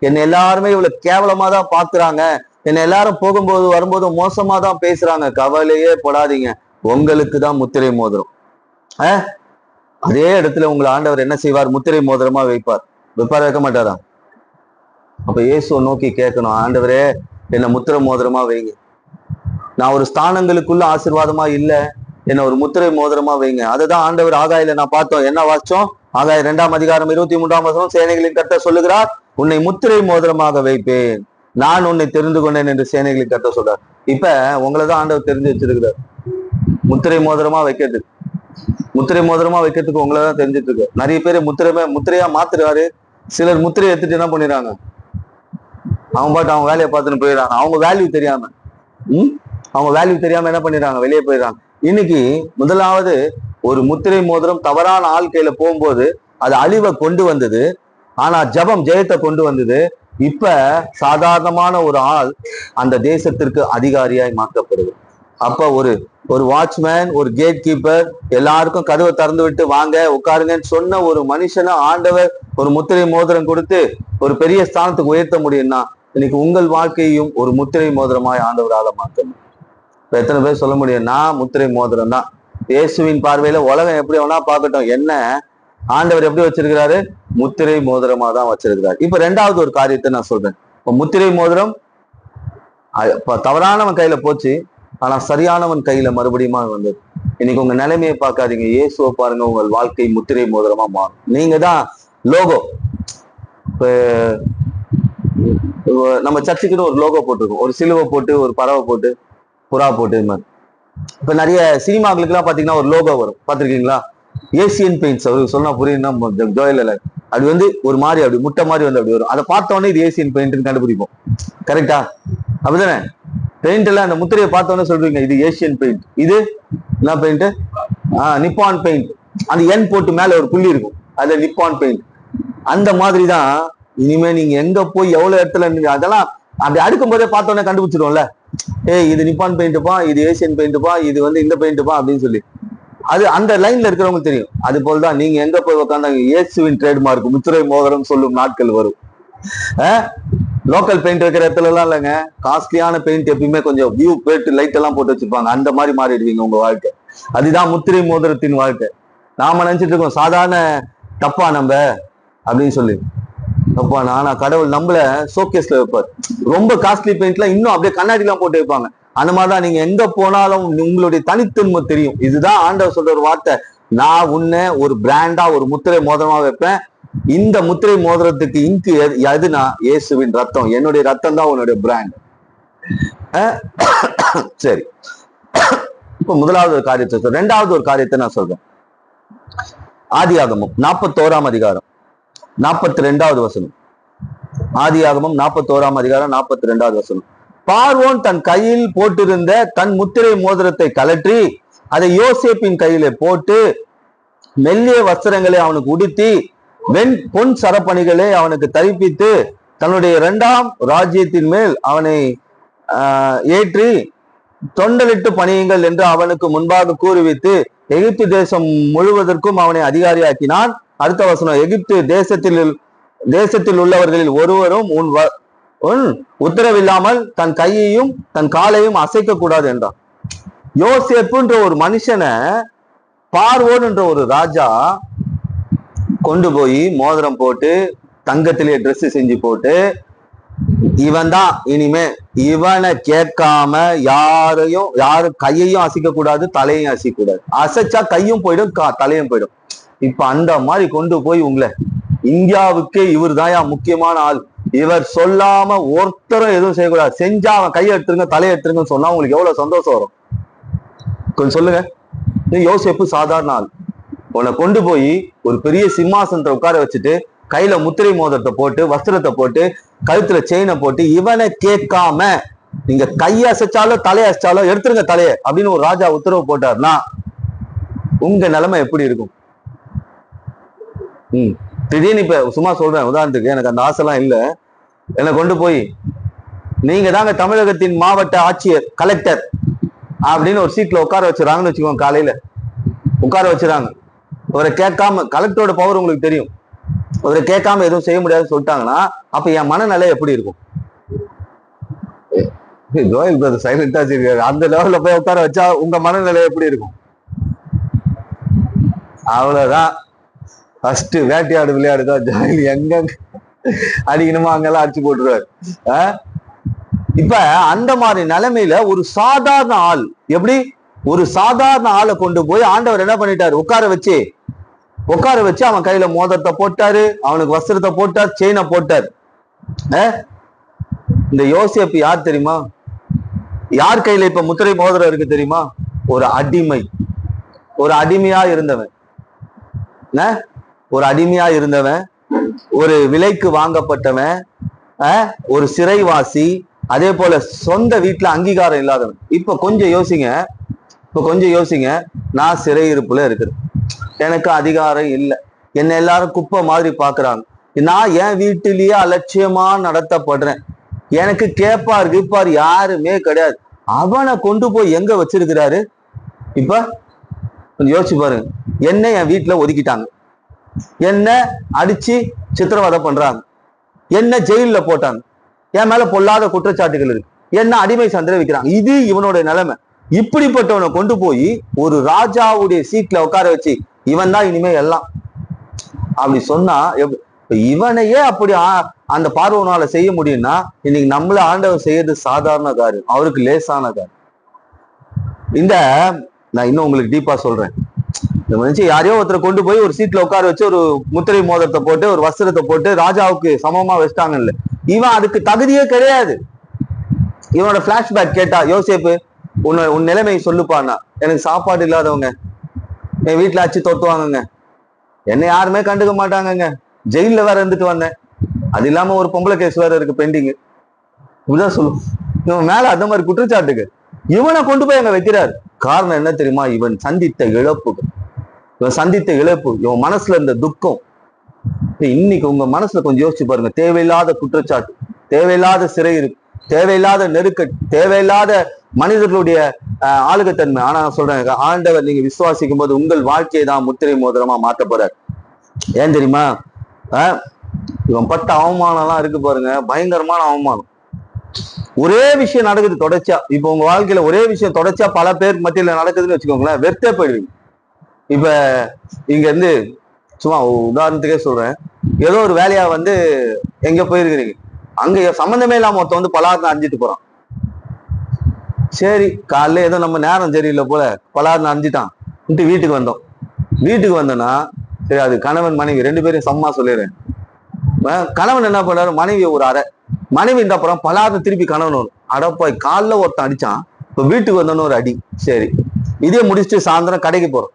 என்னை எல்லாருமே இவ்வளவு கேவலமா தான் பாக்குறாங்க, என்னை எல்லாரும் போகும்போது வரும்போது மோசமா தான் பேசுறாங்க, கவலையே படாதீங்க, உங்களுக்கு தான் முத்திரை மோதிரம். அதே இடத்துல உங்களை ஆண்டவர் என்ன செய்வார்? முத்திரை மோதிரமா வைப்பார். வைக்க மாட்டாரா? அப்ப இயேசுவை நோக்கி கேட்கணும், ஆண்டவரே என்ன முத்திரை மோதிரமா வைங்க. நான் ஒரு ஸ்தானங்களுக்குள்ள ஆசீர்வாதமா இல்ல, என்ன ஒரு முத்திரை மோதிரமா வைங்க. அதுதான் ஆண்டவர் ஆகாயில நான் பார்த்தோம். என்ன வாசிச்சோம்? ஆகாய 2ஆம் அதிகாரம் 23ஆம் வசனம். சேனைகளின் கர்த்தர் சொல்லுகிறார், உன்னை முத்திரை மோதிரமாக வைப்பேன், நான் உன்னை தெரிந்து கொண்டேன் என்று சேனைகளின் கர்த்தர் சொல்றார். இப்ப உங்களைதான் ஆண்டவர் தெரிஞ்சு வச்சிருக்கிறார் முத்திரை மோதிரமா வைக்கிறதுக்கு. முத்திரை மோதிரமா வைக்கிறதுக்கு உங்களதான் தெரிஞ்சிட்டு இருக்கு. நிறைய பேர் முத்திரையா மாத்துறாரு. சிலர் முத்திரையை எடுத்துட்டு என்ன பண்ணிடுறாங்க? அவங்க பாட்டு அவங்க வேலையை பார்த்துன்னு போயிடுறாங்க. அவங்க வேல்யூ தெரியாம என்ன பண்ணிடுறாங்க? வெளியே போயிடுறாங்க. இன்னைக்கு முதலாவது ஒரு முத்திரை மோதிரம் தவறான ஆள் கையில போகும்போது அது அழிவை கொண்டு வந்தது. ஆனா ஜபம் ஜெயத்தை கொண்டு வந்தது. இப்ப சாதாரணமான ஒரு ஆள் அந்த தேசத்திற்கு அதிகாரியாய் மாற்றப்படுது. அப்ப ஒரு வாட்ச்மேன், ஒரு கேட் கீப்பர், எல்லாருக்கும் கதவை திறந்து விட்டு வாங்க உட்காருங்கன்னு சொன்ன ஒரு மனுஷனை ஆண்டவர் ஒரு முத்திரை மோதிரம் கொடுத்து ஒரு பெரிய ஸ்தானத்துக்கு உயர்த்த முடியும்னா, இன்னைக்கு உங்கள் வாழ்க்கையும் ஒரு முத்திரை மோதிரமாய் ஆண்டவரால மாற்றணும். இப்ப எத்தனை பேர் சொல்ல முடியும், நான் முத்திரை மோதிரம் தான். இயேசுவின் பார்வையில உலகம் எப்படி வேணா பார்க்கட்டும், என்ன ஆண்டவர் எப்படி வச்சிருக்கிறாரு? முத்திரை மோதிரமா தான் வச்சிருக்கிறார். இப்ப ரெண்டாவது ஒரு காரியத்தை நான் சொல்றேன். இப்ப முத்திரை மோதிரம் தவறானவன் கையில போச்சு, ஆனா சரியானவன் கையில மறுபடியும் வந்தது. இன்னைக்கு உங்க நிலைமையை பார்க்காதீங்க, இயேசுவை பாருங்க, உங்கள் வாழ்க்கை முத்திரை மோதிரமா மாறும். நீங்க தான் லோகோ. இப்ப நம்ம சர்ச்சுக்குன்னு ஒரு லோகோ போட்டிருக்கோம், ஒரு சிலுவை போட்டு, ஒரு பறவை போட்டு, புறா போட்டு, இது மாதிரி. இப்ப நிறைய சினிமாக்களுக்கு எல்லாம் பாத்தீங்கன்னா ஒரு லோகோ வரும், பாத்திருக்கீங்களா? ஏசியன் பெயிண்ட்ஸ், அவருக்கு சொன்னா புரியுன்னா ஜோயல் அப்படி வந்து ஒரு மாதிரி அப்படி முட்டை மாதிரி வந்து அப்படி வரும். அதை பார்த்தோன்னே இது ஏசியன் பெயிண்ட்னு கண்டுபிடிப்போம். கரெக்டா? அப்படிதானே? பெயிண்ட் எல்லாம் அந்த முத்திரையை பார்த்தோன்னே சொல்றீங்க இது ஏசியன் பெயிண்ட். இது என்ன பெயிண்ட்? Nippon paint. அந்த என் போட்டு மேல ஒரு புள்ளி இருக்கும், அது நிப்பான் பெயிண்ட். அந்த மாதிரிதான் இனிமே நீங்க எங்க போய் எவ்வளவு இடத்துல அதெல்லாம் அப்படி அடுக்கும் போதே பார்த்தோன்னே கண்டுபிடிச்சிடும்ல, இது நிப்பான் பெயிண்ட்டுப்பா, இது ஏசியன் பெயிண்ட்டுப்பா, இது வந்து இந்த பெயிண்ட்டுப்பா அப்படின்னு சொல்லி. அது அந்த லைன்ல இருக்கிறவங்களுக்கு தெரியும். அது போலதான் நீங்க எங்க போய் உட்காந்தாங்க, இயேசுவின் ட்ரேட்மார்க் முத்திரை மோதிரம் சொல்லும் நாட்கள் வரும். லோக்கல் பெயிண்ட் வைக்கிற இடத்துல எல்லாம் இல்லைங்க, காஸ்ட்லியான பெயிண்ட் எப்பயுமே கொஞ்சம் வியூ போயிட்டு லைட் எல்லாம் போட்டு வச்சிருப்பாங்க. அந்த மாதிரி மாறிடுவீங்க உங்க வாழ்க்கை. அதுதான் முத்திரை மோதிரத்தின் வாழ்க்கை. நாம நினைச்சிட்டு இருக்கோம் சாதாரண தப்பா நம்ம அப்படின்னு சொல்லி. தப்பா? ஆனா கடவுள் நம்மள ஷோகேஸ்ல வைப்பார். ரொம்ப காஸ்ட்லி பெயிண்ட்லாம் இன்னும் அப்படியே கண்ணாடி எல்லாம் போட்டு வைப்பாங்க. அந்த மாதிரிதான் நீங்க எங்க போனாலும் உங்களுடைய தனித்தன்மை தெரியும். இதுதான் ஆண்டவர் சொல்ற ஒரு வார்த்தை, நான் உன்னை ஒரு பிராண்டா ஒரு முத்திரை மோதிரமா வைப்பேன். இந்த முத்திரை மோதிரத்துக்கு இங்கு எதுனா இயேசுவின் ரத்தம், என்னுடைய ரத்தம் தான் உன்னுடைய பிராண்ட். சரி, இப்ப முதலாவது ஒரு காரியத்தை சொல்றேன். ரெண்டாவது ஒரு காரியத்தை நான் சொல்றேன். ஆதியாகமம் 41ஆம் அதிகாரம் 42வது வசனம். ஆதியாகமம் 41ஆம் அதிகாரம் 42வது வசனம். பார்வோன் தன் கையில் போட்டிருந்த தன் முத்திரை மோதிரத்தை கலற்றி அதை யோசேப்பின் கையில போட்டு மெல்லிய வஸ்திரங்களை அவனுக்கு உடுத்தி பொன் சரப்பணிகளை அவனுக்கு தரிப்பித்து தன்னுடைய 2ஆம் ராஜ்யத்தின் மேல் அவனை ஏற்றி தொண்டலிட்டு பணியுங்கள் என்று அவனுக்கு முன்பாக கூறுவித்து எகிப்து தேசம் முழுவதற்கும் அவனை அதிகாரியாக்கினான். அடுத்த வசனம், எகிப்து தேசத்தில் உள்ளவர்களில் ஒருவரும் உன் உத்தரவில்லாமல் தன் கையையும் தன் காலையும் அசைக்க கூடாது என்றான். யோசேப்புன்ற ஒரு மனுஷனை பார்வோன் என்ற ஒரு ராஜா கொண்டு போய் மோதிரம் போட்டு தங்கத்திலே ட்ரெஸ் செஞ்சு போட்டு, இவன் தான் இனிமே, இவனை கேட்காம யாரும் கையையும் அசைக்க கூடாது, தலையும் அசைக்க கூடாது. அசைச்சா கையும் போயிடும், தலையும் போயிடும். இப்ப அந்த மாதிரி கொண்டு போய் உங்களை இந்தியாவுக்கே இவர் தான் முக்கியமான ஆள், இவர் சொல்லாம ஒருத்தரும் எதுவும் செய்யக்கூடாது, செஞ்சா அவன் கையை எடுத்துருங்க தலையை எடுத்துருங்கன்னு சொன்னா உங்களுக்கு எவ்வளவு சந்தோஷம் வரும் கொஞ்சம் சொல்லுங்க. யோசேப்பு சாதாரண ஆள். உன்னை கொண்டு போய் ஒரு பெரிய சிம்மாசனத்தை உட்கார வச்சுட்டு கையில முத்திரை மோதிரத்தை போட்டு வஸ்திரத்தை போட்டு கழுத்துல செயினை போட்டு இவனை கேட்காம நீங்க கையை அசைச்சாலோ தலையை அசைச்சாலோ எடுத்துருங்க தலையை அப்படின்னு ஒரு ராஜா உத்தரவு போட்டாருன்னா உங்க நிலைமை எப்படி இருக்கும்? திடீர்னு இப்ப சும்மா சொல்றேன் உதாரணத்துக்கு, எனக்கு அந்த ஆசைலாம் இல்லை. என்னை கொண்டு போய் நீங்க தாங்க தமிழகத்தின் மாவட்ட ஆட்சியர் கலெக்டர் அப்படின்னு ஒரு சீட்ல உட்கார வச்சுறாங்கன்னு வச்சுக்கோங்க. காலையில உட்கார வச்சுறாங்க, அவரை கேட்காம, கலெக்டரோட பவர் உங்களுக்கு தெரியும், அவரை கேட்காம எதுவும் செய்ய முடியாதுன்னு சொல்லிட்டாங்கன்னா அப்ப என் மனநிலை எப்படி இருக்கும்? ஜோயல் பிரதர் சைலண்டா இருக்காரு. அந்த லெவல்ல போய் உட்கார வச்சா உங்க மனநிலை எப்படி இருக்கும்? அவ்வளவுதான். ஃபர்ஸ்ட் வேட்டையாடு விளையாடுதான் ஜோயல், எங்க அடிக்கணுமோ அங்கெல்லாம் அடிச்சு போட்டுருவாரு. இப்ப அந்த மாதிரி நிலைமையில ஒரு சாதாரண ஆள், எப்படி ஒரு சாதாரண ஆளை கொண்டு போய் ஆண்டவர் என்ன பண்ணிட்டாரு, உட்கார வச்சு அவன் கையில மோதிரத்தை போட்டாரு, அவனுக்கு வஸ்திரத்தை போட்டார், செயினை போட்டார். இந்த யோசேப்பு யார் தெரியுமா? யார் கையில இப்ப முத்திரை மோதிரம் இருக்கு தெரியுமா? ஒரு அடிமை, ஒரு அடிமையா இருந்தவன், ஒரு அடிமையா இருந்தவன், ஒரு விலைக்கு வாங்கப்பட்டவன், ஒரு சிறைவாசி, அதே போல சொந்த வீட்டுல அங்கீகாரம் இல்லாதவன். இப்ப கொஞ்சம் யோசிங்க, நான் சிறையிருப்புல இருக்கிறேன், எனக்கு அதிகாரம் இல்லை, என்ன எல்லாரும் குப்பை மாதிரி பாக்குறாங்க, நான் என் வீட்டிலேயே அலட்சியமா நடத்தப்படுறேன், எனக்கு கேப்பார் யாருமே கிடையாது, அவனை கொண்டு போய் எங்க வச்சிருக்கிறாரு? இப்ப கொஞ்சம் யோசிச்சு பாருங்க. என்ன என் வீட்டுல ஒதுக்கிட்டாங்க, என்ன அடிச்சு சித்திரவதை பண்றாங்க, என்ன ஜெயில போட்டாங்க, என் மேல பொல்லாத குற்றச்சாட்டுகள் இருக்கு, என்ன அடிமை சந்தையில வைக்கிறாங்க. இது இவனோட நிலைமை. இப்படிப்பட்டவனை கொண்டு போய் ஒரு ராஜாவுடைய சீட்ல உட்கார வச்சு இவன் தான் இனிமே எல்லாம் அப்படி சொன்னா, இவனையே அப்படி அந்த பார்வனால செய்ய முடியும்னா இன்னைக்கு நம்மள ஆண்டவர் செய்யறது சாதாரண காரியம், அவருக்கு லேசான காரியம். இந்த நான் இன்னும் உங்களுக்கு டீப்பா சொல்றேன். யாரையோ ஒருத்தரை கொண்டு போய் ஒரு சீட்ல உட்கார வச்சு ஒரு முத்திரை மோதிரத்தை போட்டு ஒரு வஸ்திரத்தை போட்டு ராஜாவுக்கு சமமா வச்சிட்டாங்கல்ல, இவன் அதுக்கு தகுதியே கிடையாது. இவனோட பிளாஷ்பேக் கேட்டா, யோசேப்பு உன் நிலைமை சொல்லுப்பான்னா, எனக்கு சாப்பாடு இல்லாதவங்க, என் வீட்டுல அச்சு தொத்துவாங்கங்க, என்னை யாருமே கண்டுக்க மாட்டாங்கங்க, ஜெயில வேற இருந்துட்டு வந்தேன், அது இல்லாம ஒரு பொம்பளை கேஸ் வேற இருக்கு பெண்டிங், இப்படிதான் சொல்லும். இவன் மேல அந்த மாதிரி குற்றச்சாட்டுக்கு இவனை கொண்டு போய் அங்க வைக்கிறாரு. காரணம் என்ன தெரியுமா? இவன் சந்தித்த இழப்பு, இவன் மனசுல இருந்த துக்கம். இன்னைக்கு உங்க மனசுல கொஞ்சம் யோசிச்சு பாருங்க. தேவையில்லாத குற்றச்சாட்டு, தேவையில்லாத சிறையிருப்பு, தேவையில்லாத நெருக்கடி, தேவையில்லாத மனிதர்களுடைய ஆளுகத்தன்மை. ஆனா நான் சொல்றேன், ஆண்டவர் நீங்க விசுவாசிக்கும் போது உங்கள் வாழ்க்கையை தான் முத்திரை மோதிரமா மாத்த போறார். ஏன் தெரியுமா? இவன் பட்ட அவமானம் எல்லாம் இருக்கு பாருங்க, பயங்கரமான அவமானம். ஒரே விஷயம் நடக்குது தொடர்ச்சியா. இப்ப உங்க வாழ்க்கையில ஒரே விஷயம் தொடர்ச்சியா பல பேர் மத்தியில நடக்குதுன்னு வச்சுக்கோங்களேன், வெறுத்தே போயிடுவீங்க. இப்ப இங்க இருந்து சும்மா உதாரணத்துக்கே சொல்றேன், ஏதோ ஒரு வேலையா எங்க போயிருக்கிறீங்க, அங்க சம்பந்தமே இல்லாம ஒருத்த பலார்னு அரிஞ்சிட்டு போறான். சரி, காலைல ஏதோ நம்ம நேரம் சரியில்லை போல பலார்னு அரிஞ்சிட்டான், வீட்டுக்கு வந்தோம். வீட்டுக்கு வந்தோன்னா சரி, அது கணவன் மனைவி ரெண்டு பேரும் சம்மா சொல்லிடுறேன். கணவன் என்ன பண்ணாரு, மனைவி ஒரு அறை, மனைவி இந்த அப்புறம் பலார்னு திருப்பி கணவன் வரும். அடப்பாய், காலில் ஒருத்தன் அடிச்சான், இப்ப வீட்டுக்கு வந்தோன்னு ஒரு அடி. சரி, இதே முடிச்சுட்டு சாயந்தரம் கடைக்கு போறோம்.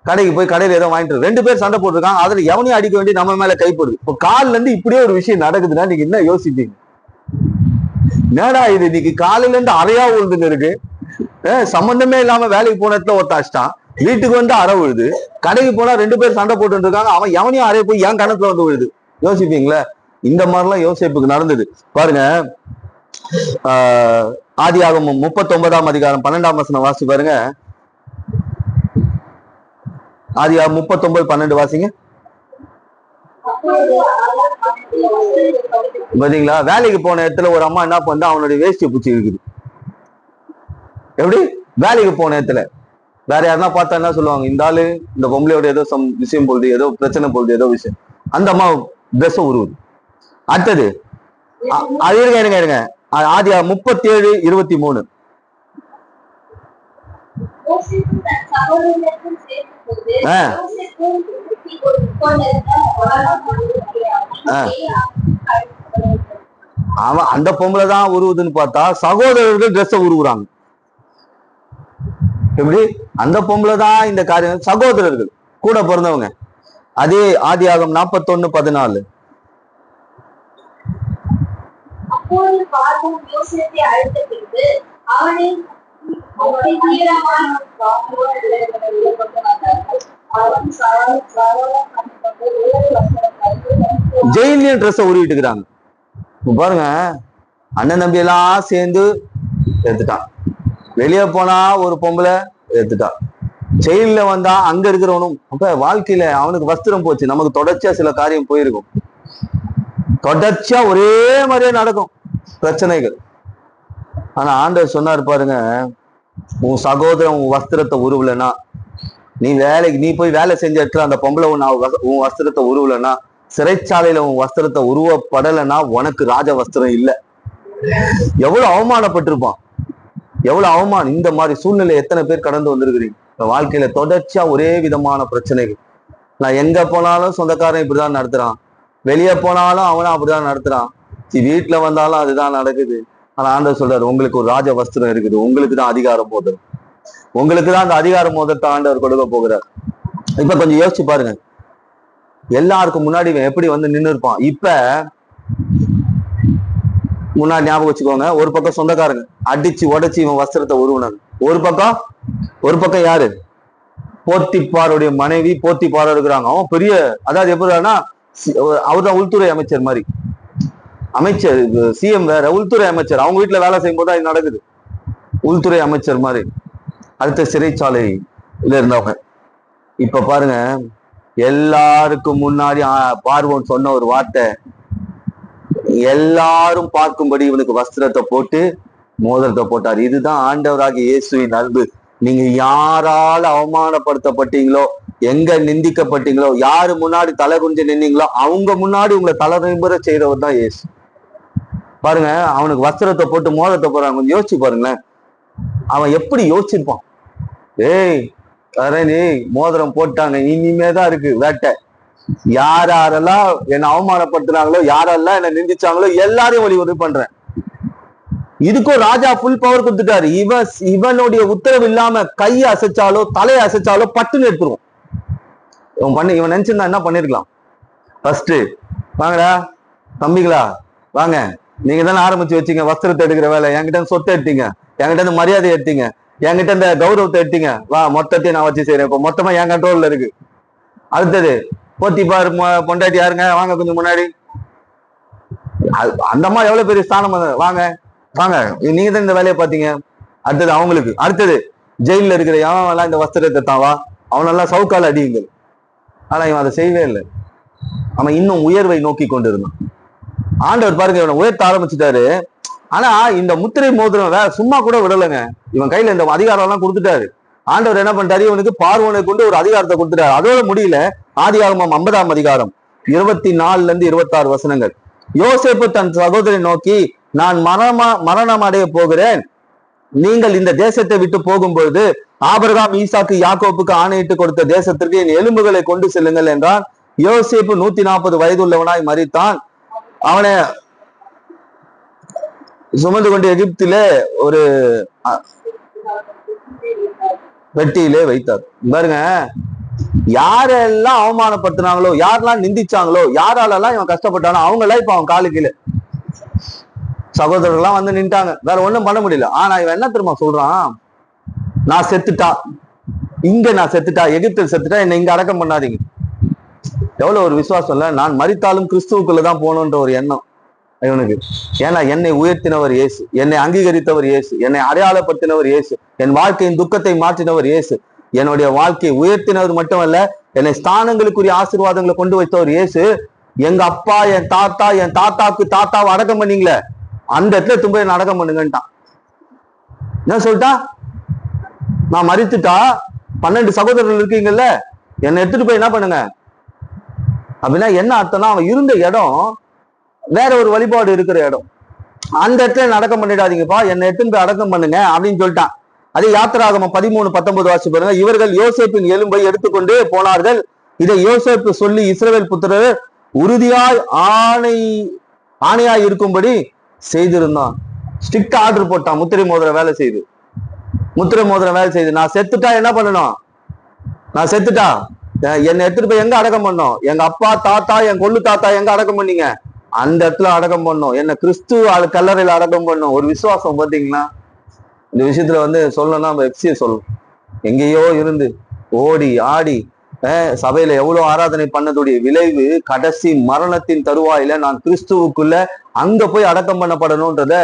கடைக்கு போய் கடையில ஏதோ வாங்கிட்டு ரெண்டு பேர் சண்டை போட்டிருக்காங்க, அதுல எவனையும் அடிக்க வேண்டி நம்ம மேல கைப்படுது. இப்போ காலில இருந்து இப்படியே ஒரு விஷயம் நடக்குதுன்னா நீங்க என்ன யோசிப்பீங்க? என்னடா இது, இன்னைக்கு காலையில இருந்து அறையா விழுதுன்னு இருக்கு, சம்பந்தமே இல்லாம வேலைக்கு போன இடத்துல ஒருத்த அடிச்சிட்டான், வீட்டுக்கு அறை விழுது, கடைக்கு போனா ரெண்டு பேர் சண்டை போட்டு இருக்காங்க, அவன் எவனையும் அறைய போய் என் கணத்துல விழுது. யோசிப்பீங்களா? இந்த மாதிரிலாம் யோசிப்புக்கு நடந்தது பாருங்க. ஆதியாகமம் 39ஆம் அதிகாரம் 12ஆம் வசனம் வாசி பாருங்க. ஆதியாகமம் 39:12 வாசிங்க. பாத்தீங்களா? வேலைக்கு போன இடத்துல ஒரு அம்மா என்ன பண்ணா, அவனுடைய வேஷ்டியை பூச்சி இருக்குது. எப்படி? வேலைக்கு போன இடத்துல வேற யாருன்னா பார்த்தா என்ன சொல்லுவாங்க, இந்த ஆளு இந்த பொம்பளையோட ஏதோ விஷயம் போகுது, ஏதோ பிரச்சனை போகுது, ஏதோ விஷயம். அந்த அம்மா ட்ரெஸ் உருவுது. அடுத்தது அது இருங்க ஆதியாகமம் 37:23. அவன் அந்த பொம்பளை தான் உருவுதுன்னு பார்த்தா சகோதரர்கள் ட்ரெஸ் உருவுறாங்க. எப்படி? அந்த பொம்பளை தான் இந்த காரியம், சகோதரர்கள் கூட பிறந்தவங்க. அதே ஆதியாகமம் 41:14. ஜெயிலையும் ட்ரெஸ் உருவிட்டு இருக்கிறாங்க பாருங்க. அண்ணன் தம்பி எல்லாம் சேர்ந்து எடுத்துட்டான். வெளியே போனா ஒரு பொம்பளை எடுத்துட்டான். ஜெயில வந்தா அங்க இருக்கிறவனும். அப்ப வாழ்க்கையில அவனுக்கு வஸ்திரம் போச்சு. நமக்கு தொடர்ச்சியா சில காரியம் போயிருக்கும், தொடர்ச்சியா ஒரே மாதிரியே நடக்கும் பிரச்சனைகள். ஆனா ஆண்டவர் சொன்னார் பாருங்க, உன் சகோதரன் உன் வஸ்திரத்தை உருவலைன்னா, நீ போய் வேலை செஞ்ச இடத்துல அந்த பொம்பளை உன் வஸ்திரத்தை உருவலைன்னா, சிறைச்சாலையில உன் வஸ்திரத்தை உருவப்படலைன்னா உனக்கு ராஜ வஸ்திரம் இல்லை. எவ்வளவு அவமானப்பட்டிருப்பான், எவ்வளவு அவமானம். இந்த மாதிரி சூழ்நிலை எத்தனை பேர் கடந்து வந்திருக்கிறீங்க? வாழ்க்கையில தொடர்ச்சியா ஒரே விதமான பிரச்சனைகள். நான் எங்க போனாலும் சொந்தக்காரன் இப்படிதான் நடத்துறான், வெளியே போனாலும் அவனும் அப்படிதான் நடத்துறான், வீட்டுல வந்தாலும் அதுதான் நடக்குது. ஆனா ஆண்டவர் சொல்றாரு, உங்களுக்கு ஒரு ராஜ வஸ்திரம் இருக்குது, உங்களுக்கு தான் அதிகாரம் மோதிரம், உங்களுக்கு தான் அந்த அதிகார மோதிரத்தை ஆண்டவர் கொடுக்க போகிறார். இப்ப கொஞ்சம் யோசிச்சு பாருங்க, எல்லாருக்கும் முன்னாடி எப்படி நின்று இருப்பான். இப்ப முன்னாடி ஞாபகம் வச்சுக்கோங்க, ஒரு பக்கம் சொந்தக்காரங்க அடிச்சு உடைச்சு இவன் வஸ்திரத்தை உருவினாங்க, ஒரு பக்கம் யாரு? போத்திப்பாருடைய மனைவி போத்திப்பாரா இருக்கிறாங்க. அவன் பெரிய, அதாவது எப்படின்னா அவர்தான் உள்துறை அமைச்சர் மாதிரி, அமைச்சர் சிஎம் வேற, உள்துறை அமைச்சர். அவங்க வீட்டுல வேலை செய்யும் போது அது நடக்குது. உள்துறை அமைச்சர் மாதிரி, அடுத்த சிறைச்சாலையில இருந்தவங்க. இப்ப பாருங்க, எல்லாருக்கும் முன்னாடி பார்வோன் சொன்ன ஒரு வார்த்தை, எல்லாரும் பார்க்கும்படி இவனுக்கு வஸ்திரத்தை போட்டு மோதிரத்தை போட்டார். இதுதான் ஆண்டவராகிய இயேசுவின் அன்பு. நீங்க யாரால அவமானப்படுத்தப்பட்டீங்களோ, எங்க நிந்திக்கப்பட்டீங்களோ, யாரு முன்னாடி தலை குஞ்சு நின்னீங்களோ, அவங்க முன்னாடி உங்களை தலை நிமிர செய்யறவர் தான் இயேசு. பாருங்க, அவனுக்கு வஸ்திரத்தை போட்டு மோதிரத்தை போறாங்க. கொஞ்சம் யோசிச்சு பாருங்களேன், அவன் எப்படி யோசிச்சிருப்பான். ஏய் நீ மோதிரம் போட்டாங்க, இனிமேதான் இருக்கு வேட்டை. யாரெல்லாம் என்னை அவமானப்படுத்துறாங்களோ, யாரெல்லாம் என்ன நிந்திச்சாங்களோ எல்லாரையும் வழி பண்றேன். இதுக்கும் ராஜா ஃபுல் பவர் கொடுத்துட்டாரு. இவனுடைய உத்தரவு இல்லாம கையை அசைச்சாலோ தலையை அசைச்சாலோ பட்டுன்னு எடுத்துருவோம். இவன் நினைச்சிருந்தா என்ன பண்ணிருக்கலாம்? ஃபர்ஸ்ட் வாங்கடா தம்பிகளா வாங்க, நீங்க தானே ஆரம்பிச்சு வச்சீங்க வஸ்திரத்தை எடுக்கிற வேலை. என்கிட்ட சொத்தை எடுத்தீங்க, என்கிட்ட இருந்து மரியாதை எடுத்தீங்க, என்கிட்ட இந்த கௌரவத்தை எடுத்தீங்க. வா, மொத்தத்தையும் நான் வச்சு செய்யறேன். இப்ப மொத்தமா என் கண்ட்ரோல்ல இருக்கு. அடுத்தது போத்திபார் பொண்டாட்டி யாருங்க, வாங்க கொஞ்சம் முன்னாடி. அந்த அம்மா எவ்வளவு பெரிய ஸ்தானம், வாங்க வாங்க, நீங்க தான் இந்த வேலையை பாத்தீங்க. அடுத்தது அவங்களுக்கு, அடுத்தது ஜெயில இருக்கிற எவன் இந்த வஸ்திரத்தை தாவா, அவனெல்லாம் சவுக்கால அடியுங்கள். ஆனா இவன் அதை செய்யவே இல்லை. அவன் இன்னும் உயர்வை நோக்கி கொண்டு இருந்தான். ஆண்டவர் பாருங்க, இவனை உயர்த்த ஆரம்பிச்சுட்டாரு. ஆனா இந்த முத்திரை மோதிரம் வேற சும்மா கூட விடலைங்க. இவன் கையில இந்த அதிகாரம் எல்லாம் கொடுத்துட்டாரு. ஆண்டவர் என்ன பண்ணிட்டாரு, இவனுக்கு பார்வோனை கொண்டு ஒரு அதிகாரத்தை கொடுத்துட்டாரு. அதோட முடியல. ஆதியாகமம் 50ஆம் அதிகாரம் 24 இருந்து 26 வசனங்கள். யோசேப்பு தன் சகோதரி நோக்கி, நான் மரணம் அடைய போகிறேன், நீங்கள் இந்த தேசத்தை விட்டு போகும்பொழுது ஆபிரகாம் ஈசாக்கு யாக்கோப்புக்கு ஆணையிட்டு கொடுத்த தேசத்திற்கு என் எலும்புகளை கொண்டு செல்லுங்கள் என்றான். யோசேப்பு 140 வயது உள்ளவனாய் மரித்தான். அவனை சுமந்து கொண்டு எகிப்திலே ஒரு வெட்டியிலே வைத்தார். பாருங்க, யாரெல்லாம் அவமானப்படுத்தினாங்களோ, யாரெல்லாம் நிந்திச்சாங்களோ, யாராலெல்லாம் இவன் கஷ்டப்பட்டானோ அவங்க எல்லாம் இப்ப அவன் காலுக்கீழே சகோதரர்கள்லாம் வந்து நின்ட்டாங்க. வேற ஒண்ணும் பண்ண முடியல. ஆனா இவன் என்ன தெரியுமா சொல்றான், நான் செத்துட்டா, நான் செத்துட்டா, எகிப்தில் செத்துட்டா, என்னை இங்க அடக்கம் பண்ணாதீங்க. எவ்வளவு ஒரு விசுவாசம் இல்ல. நான் மரித்தாலும் கிறிஸ்துவுக்குள்ளதான் போகணுன்ற ஒரு எண்ணம் இவனுக்கு. ஏன்னா என்னை உயர்த்தினவர் இயேசு, என்னை அங்கீகரித்தவர் இயேசு, என்னை அடையாளப்படுத்தினவர் இயேசு, என் வாழ்க்கையின் துக்கத்தை மாற்றினவர் இயேசு, என்னுடைய வாழ்க்கையை உயர்த்தினவர் மட்டுமல்ல, என்னை ஸ்தானங்களுக்குரிய ஆசீர்வாதங்களை கொண்டு வைத்தவர் இயேசு. எங்க அப்பா, என் தாத்தாக்கு தாத்தாவை அடக்கம் பண்ணீங்களே, அந்த இடத்துல தும்பை அடக்கம் பண்ணுங்கன்ட்டான். என்ன சொல்லிட்டா, நான் மரித்துட்டா 12 சகோதரர்கள் இருக்கீங்கல்ல, என்னை எடுத்துட்டு போய் என்ன பண்ணுங்க அப்படின்னா என்ன அர்த்தம்னா, அவன் இருந்த இடம் வேற ஒரு வழிபாடு இருக்கிற இடம். அந்த இடத்துல அடக்கம் பண்ணிடாதீங்கப்பா, என்னை எடுத்துன்னு போய் அடக்கம் பண்ணுங்க அப்படின்னு சொல்லிட்டான். அதே யாத்திராகமம் 13:19 வாசி பாருங்க. இவர்கள் யோசேப்பின் எலும்பை எடுத்துக்கொண்டு போனார்கள். இதை யோசேப்பு சொல்லி இஸ்ரவேல் புத்திரர் உறுதியாய் ஆணையாய் இருக்கும்படி செய்திருந்தான். ஸ்ட்ரிக்ட் ஆர்டர் போட்டான். முத்திரை மோதிரம் வேலை செய்து, நான் செத்துட்டா என்ன பண்ணணும், நான் செத்துட்டா என்னை எடுத்துட்டு போய் எங்க அடக்கம் பண்ணோம், எங்க அப்பா தாத்தா என் கொள்ளு தாத்தா எங்க அடக்கம் பண்ணீங்க, அந்த இடத்துல அடக்கம் பண்ணோம். என்ன கிறிஸ்து கல்லறையில அடக்கம் பண்ணோம். ஒரு விசுவாசம் பாத்தீங்களா? இந்த விஷயத்துல சொல்லணும்னா நம்ம எஃப்சியை சொல்லணும். எங்கேயோ இருந்து ஓடி ஆடி சபையில எவ்வளவு ஆராதனை பண்ணதுடைய விளைவு கடைசி மரணத்தின் தருவாயில நான் கிறிஸ்துவுக்குள்ள அங்க போய் அடக்கம் பண்ணப்படணும்ன்றத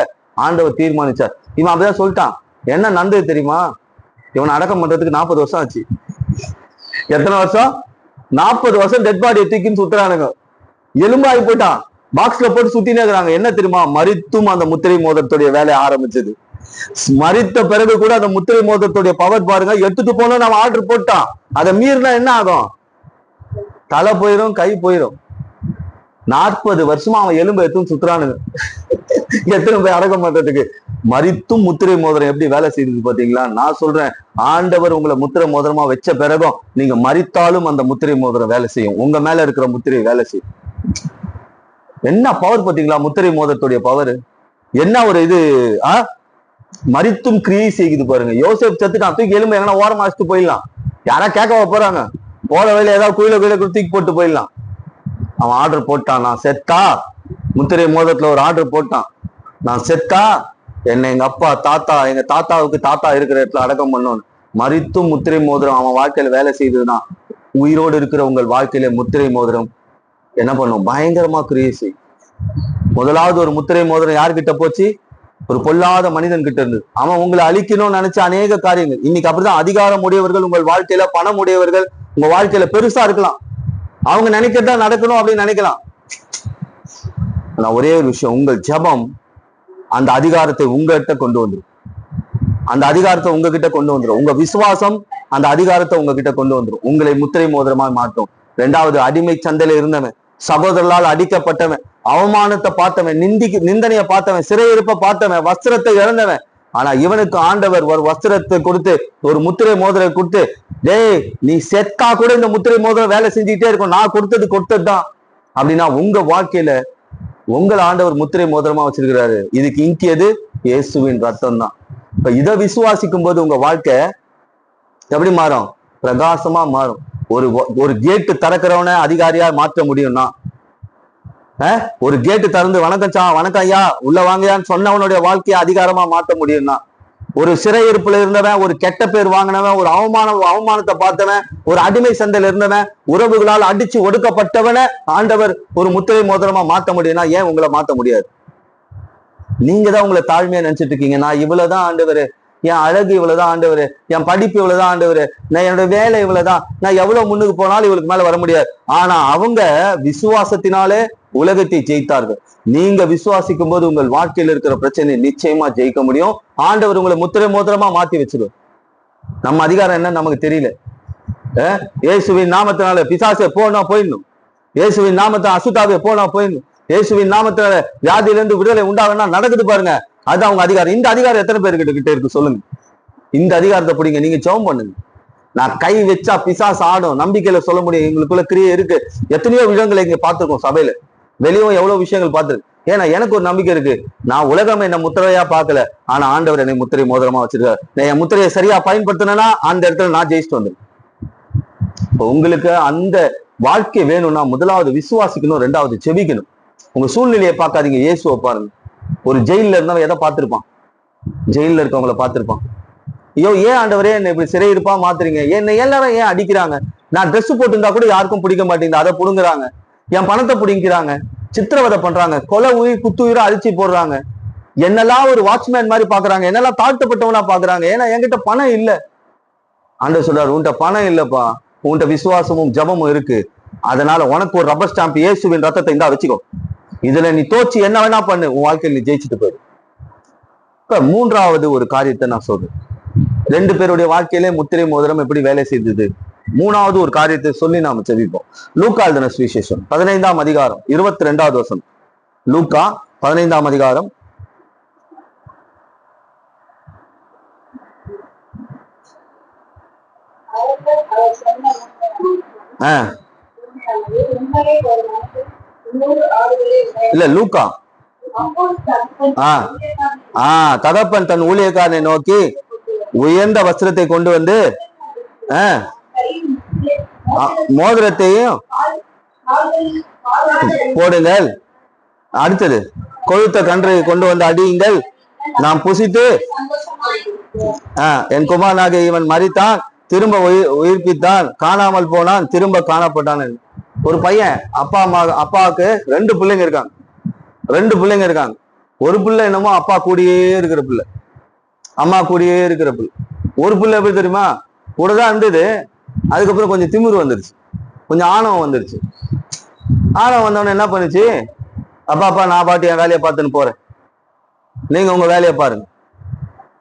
ஆண்டவர் தீர்மானிச்சார். இவன் அப்படிதான் சொல்லிட்டான். என்ன நன்றி தெரியுமா, இவன் அடக்கம் பண்றதுக்கு 40 வருஷம் ஆச்சு. எத்தனை வருஷம்? 40 வருஷம் டெட் பாடியை தூக்கின்னு சுத்துறானுங்க. எலும்பாகி போயிட்டான், பாக்ஸ்ல போட்டு சுத்தினே இருக்கிறாங்க. என்ன தெரியுமா, மரித்தும் அந்த முத்திரை மோதிரத்துடைய வேலையை ஆரம்பிச்சது. மரித்த பிறகு கூட அந்த முத்திரை மோதிரத்துடைய பவர் பாருங்க. எடுத்துட்டு போனோம், நம்ம ஆர்டர் போட்டான். அதை மீறினா என்ன ஆகும், தலை போயிரும், கை போயிரும். 40 வருஷமா அவன் எலும்பு எடுத்து சுத்துறானுங்க. எத்தனை போய் அடக்கம் பண்றதுக்கு. மரித்தும் முத்திரை மோதிரம் எப்படி வேலை செய்யுது பாத்தீங்களா? நான் சொல்றேன், ஆண்டவர் உங்களை முத்திரை மோதிரமா வச்ச பிறகும் நீங்க மரித்தாலும் அந்த முத்திரை மோதிரம் வேலை செய்யும். உங்க மேல இருக்கிற முத்திரை வேலை செய்யும். என்ன பவர் பாத்தீங்களா முத்திரை மோதிரத்துடைய பவர்? என்ன ஒரு இது மரித்தும் கிரியை செய்யுது பாருங்க. யோசேப் செத்துட்டான், தூக்கி எலும்பு எங்கன்னா ஓரமா வச்சுட்டு போயிடலாம். யாரா கேட்க போறாங்க, போற வேலை ஏதாவது குயில தூக்கி போட்டு போயிடலாம். அவன் ஆர்டர் போட்டான், நான் செத்தா, முத்திரை மோதிரத்துல ஒரு ஆர்டர் போட்டான், நான் செத்தா என்னை எங்க அப்பா தாத்தா, எங்க தாத்தாவுக்கு தாத்தா இருக்கிற இடத்துல அடக்கம் பண்ணணும். மரித்தும் முத்திரை மோதிரம் அவன் வாழ்க்கையில வேலை செய்ததுதான் உயிரோடு இருக்கிற உங்கள் வாழ்க்கையில முத்திரை மோதிரம் என்ன பண்ணும், பயங்கரமா கிரியை செய்யும். முதலாவது ஒரு முத்திரை மோதிரம் யார்கிட்ட போச்சு, ஒரு பொல்லாத மனிதன் கிட்ட இருந்து. அவன் உங்களை அழிக்கணும்னு நினைச்ச அநேக காரியங்கள். இன்னைக்கு அப்படிதான் அதிகாரம் உடையவர்கள் உங்கள் வாழ்க்கையில, பணம் உடையவர்கள் உங்க வாழ்க்கையில பெருசா இருக்கலாம். அவங்க நினைக்கிறதா நடக்கணும் அப்படின்னு நினைக்கலாம். ஆனா ஒரே ஒரு விஷயம், உங்கள் ஜெபம் அந்த அதிகாரத்தை உங்ககிட்ட கொண்டு வந்துடும். அந்த அதிகாரத்தை உங்ககிட்ட கொண்டு வந்துடும். உங்க விசுவாசம் அந்த அதிகாரத்தை உங்ககிட்ட கொண்டு வந்துடும். உங்களை முத்திரை மோதிரமாக மாற்றும். ரெண்டாவது, அடிமை சந்தையில இருந்தவன், சகோதரர்களால் அடிக்கப்பட்டவன், அவமானத்தை பார்த்தவன், நிந்தனையை பார்த்தவன், சிறையிருப்ப பார்த்தவன், வஸ்திரத்தை இழந்தவன். ஆனா இவனுக்கு ஆண்டவர் ஒரு வஸ்திரத்தை கொடுத்து, ஒரு முத்திரை மோதிரம் கொடுத்து, டேய் நீ செத்தா கூட இந்த முத்திரை மோதிரம் வேலை செஞ்சுக்கிட்டே இருக்கும், நான் கொடுத்ததுதான் அப்படின்னா உங்க வாழ்க்கையில உங்களை ஆண்டவர் முத்திரை மோதிரமா வச்சிருக்கிறாரு. இதுக்கு இங்கியது இயேசுவின் ரத்தம் தான். இப்ப இதை விசுவாசிக்கும் போது உங்க வாழ்க்கை எப்படி மாறும்? பிரகாசமா மாறும். ஒரு கேட்டு திறக்கிறவன அதிகாரியா மாற்ற முடியும்னா, ஒரு கேட்டு திறந்து வணக்கம் ஐயா உள்ள வாங்கயான்னு சொன்னவனுடைய வாழ்க்கையை அதிகாரமா மாற்ற முடியும்னா, ஒரு சிறையிருப்புல இருந்தவன், ஒரு கெட்ட பேர் வாங்கினவன், ஒரு அவமானத்தை பார்த்தவன், ஒரு அடிமை சந்தையில இருந்தவன், உறவுகளால் அடிச்சு ஒடுக்கப்பட்டவனை ஆண்டவர் ஒரு முத்திரை மோதிரமா மாற்ற முடியும்னா ஏன் உங்களை மாற்ற முடியாது? நீங்க தான் உங்களை தாழ்மையா நினைச்சிட்டு இருக்கீங்க. நான் இவ்வளவுதான் ஆண்டவரு, என் அழகு இவ்வளவுதான் ஆண்டவரு, என் படிப்பு இவ்வளவுதான் ஆண்டவரு, நான் என்னோட வேலை இவ்வளவுதான், நான் எவ்வளவு முன்னுக்கு போனாலும் இவளுக்கு மேல வர முடியாது. ஆனா அவங்க விசுவாசத்தினாலே உலகத்தை ஜெயித்தார்கள். நீங்க விசுவாசிக்கும் போது உங்கள் வாழ்க்கையில் இருக்கிற பிரச்சனை நிச்சயமா ஜெயிக்க முடியும். ஆண்டவர் உங்களை முத்திரை மோதிரமா மாத்தி வச்சிருவார். நம்ம அதிகாரம் என்ன நமக்கு தெரியல. இயேசுவின் நாமத்தினால பிசாசை போனா போயிடணும், இயேசுவின் நாமத்தை அசுத்தாவே போனா போயிடணும், இயேசுவின் நாமத்தினால வியாதியிலிருந்து விடுதலை உண்டாகனா நடக்குது பாருங்க. அது அவங்க அதிகாரம். இந்த அதிகாரம் எத்தனை பேர்கிட்ட இருக்கு சொல்லுங்க? இந்த அதிகாரத்தை பிடிங்க, நீங்க ஜெபம் பண்ணுங்க. நான் கை வச்சா பிசாசு ஆடும், நம்பிக்கையில சொல்ல முடியும். எங்களுக்குள்ள கிரியை இருக்கு. எத்தனையோ விஷயங்களை இங்க பார்த்திருக்கோம், சபையில வெளியும் எவ்வளவு விஷயங்கள் பார்த்திருக்கு. ஏன்னா எனக்கு ஒரு நம்பிக்கை இருக்கு. நான் உலகம் என்ன முத்திரையா பார்க்கல, ஆனா ஆண்டவர் என்னை முத்திரை மோதிரமா வச்சிருக்காரு. நான் என் முத்திரையை சரியா பயன்படுத்தினா அந்த இடத்துல நான் ஜெயிச்சுட்டு வந்தேன். இப்போ உங்களுக்கு அந்த வாழ்க்கை வேணும்னா முதலாவது விசுவாசிக்கணும், ரெண்டாவது செபிக்கணும். உங்க சூழ்நிலையை பார்க்காதீங்க, இயேசுவை பாருங்க. ஒரு ஜெயில இருந்தவன் எதை பார்த்திருப்பான்? ஜெயில இருக்கவங்கள பார்த்திருப்பான். ஐயோ ஏன் ஆண்டவரே என்ன இப்படி சிறை இருப்பா மாத்துறீங்க, என்னை எல்லாரும் ஏன் அடிக்கிறாங்க, நான் ட்ரெஸ் போட்டிருந்தா கூட யாருக்கும் பிடிக்க மாட்டேங்குது, அதை புடுங்குறாங்க, என் பணத்தை பிடிக்கிறாங்க, சித்திரவதை பண்றாங்க, கொலை உயிர் குத்துயிரா அழிச்சு போடுறாங்க, என்னெல்லாம் ஒரு வாட்ச்மேன் மாதிரி பாக்குறாங்க, என்னெல்லாம் தாழ்த்தப்பட்டவனா பாக்குறாங்க. ஏன்னா என்கிட்ட பணம் இல்லை. ஆண்டவர் சொல்றாரு, உன்கிட்ட பணம் இல்லப்பா, உன்கிட்ட விசுவாசமும் ஜபமும் இருக்கு. அதனால உனக்கு ஒரு ரப்பர் ஸ்டாம்ப் இயேசுவின் ரத்தத்தை இந்தா வச்சுக்கோ, இதுல நீ தோச்சு என்ன வேணா பண்ணு, உன் வாழ்க்கையில் நீ ஜெயிச்சுட்டு போயிடு. இப்ப மூன்றாவது ஒரு காரியத்தை நான் சொல்றேன். 2 பேருடைய வாழ்க்கையிலே முத்திரை மோதிரம் எப்படி வேலை செய்தது? மூணாவது ஒரு காரியத்தை சொல்லி நாம செவிப்போம். லூக்கா எழுதின சுவிசேஷம் 15ஆம் அதிகாரம் 22வது வசனம். லூக்கா 15ஆம் அதிகாரம் 'லூக்கா தகப்பன் தன் ஊழியக்காரனை நோக்கி உயர்ந்த வஸ்திரத்தை கொண்டு வந்து மோதிரத்தையும் போடுங்கள், அடுத்தது கொழுத்த கன்றை கொண்டு வந்து அடியுங்கள், நாம் புசித்து என் குமாரனாக இவன் மரித்தான், திரும்ப உயிர்ப்பித்தான், காணாமல் போனான், திரும்ப காணப்பட்டான். ஒரு பையன் அப்பாவுக்கு 2 பிள்ளைங்க இருக்காங்க. 2 பிள்ளைங்க இருக்காங்க. ஒரு பிள்ளை என்னமோ அப்பா கூடயே இருக்கிற பிள்ளை, அம்மா கூடயே இருக்கிற பிள்ளை. ஒரு பிள்ளை எப்படி தெரியுமா, கூடதான் இருந்தது, அதுக்கப்புறம் கொஞ்சம் திமிரு வந்துருச்சு, கொஞ்சம் ஆணவம் வந்துருச்சு. ஆணவம் வந்தவன என்ன பண்ணுச்சு, அப்பா நான் பாட்டு என் வேலையை பார்த்துன்னு போறேன், நீங்க உங்க வேலையை பாருங்க,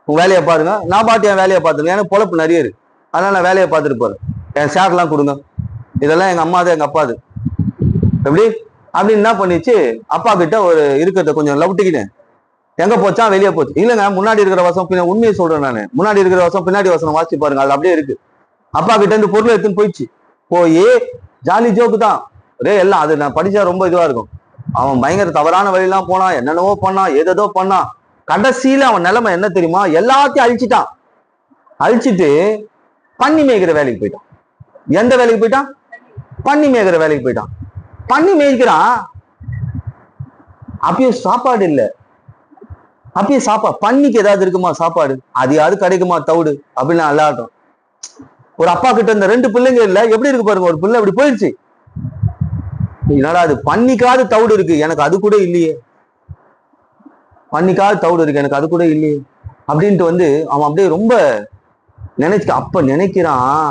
உங்க வேலையை பாருங்க, நான் பாட்டு என் வேலையை பார்த்துங்க, எனக்கு பொழப்பு நிறைய இருக்கு, அதனால நான் வேலையை பார்த்துட்டு போறேன், என் ஷேர்லாம் கொடுங்க, இதெல்லாம் எங்க அம்மாது எங்க அப்பாது. எப்படி அப்படின்னு என்ன பண்ணிச்சு, அப்பா கிட்ட ஒரு இருக்கிறத கொஞ்சம் லவுட்டிக்கினேன், எங்க போச்சா வெளியே போச்சு. இல்லைங்க முன்னாடி இருக்கிற வசம் பின்ன உண்மையை சொல்றேன் நானு, முன்னாடி இருக்கிற வசம் பின்னாடி வசனம் வாசிச்சு பாருங்க, அது அப்படியே இருக்கு. அப்பா கிட்ட இருந்து பொருள் எடுத்துன்னு போயிடுச்சு. போய் ஜாலி ஜோக்கு தான் எல்லாம், அது நான் படிச்சா ரொம்ப இதுவா இருக்கும். அவன் பயங்கர தவறான வழியெல்லாம் போனான், என்னென்னவோ பண்ணான், ஏதோ பண்ணான். கடைசியில அவன் நிலைமை என்ன தெரியுமா, எல்லாத்தையும் அழிச்சிட்டான். அழிச்சிட்டு பன்னி மேய்க்கிற வேலைக்கு போயிட்டான். எந்த வேலைக்கு போயிட்டான்? பன்னி மேய்க்கிற வேலைக்கு போயிட்டான். பன்னி மேய்க்கிறான், அப்பயும் சாப்பாடு இல்லை, அப்பயும் சாப்பாடு. பன்னிக்கு ஏதாவது இருக்குமா சாப்பாடு, அது யாரு கிடைக்குமா தவிடு அப்படின்னு அல்லாட்டும். ஒரு அப்பா கிட்ட இந்த 2 பிள்ளைங்க இல்ல, எப்படி இருக்கு பாருங்க, ஒரு பிள்ளை இப்படி போயிடுச்சு. என்னடா அது, பன்னிக்காவது தவிடு இருக்கு, எனக்கு அது கூட இல்லையே. பண்ணிக்காவது தவிடு இருக்கு, எனக்கு அது கூட இல்லையே அப்படின்ட்டு அவன் அப்படியே ரொம்ப அப்ப நினைக்கிறான்,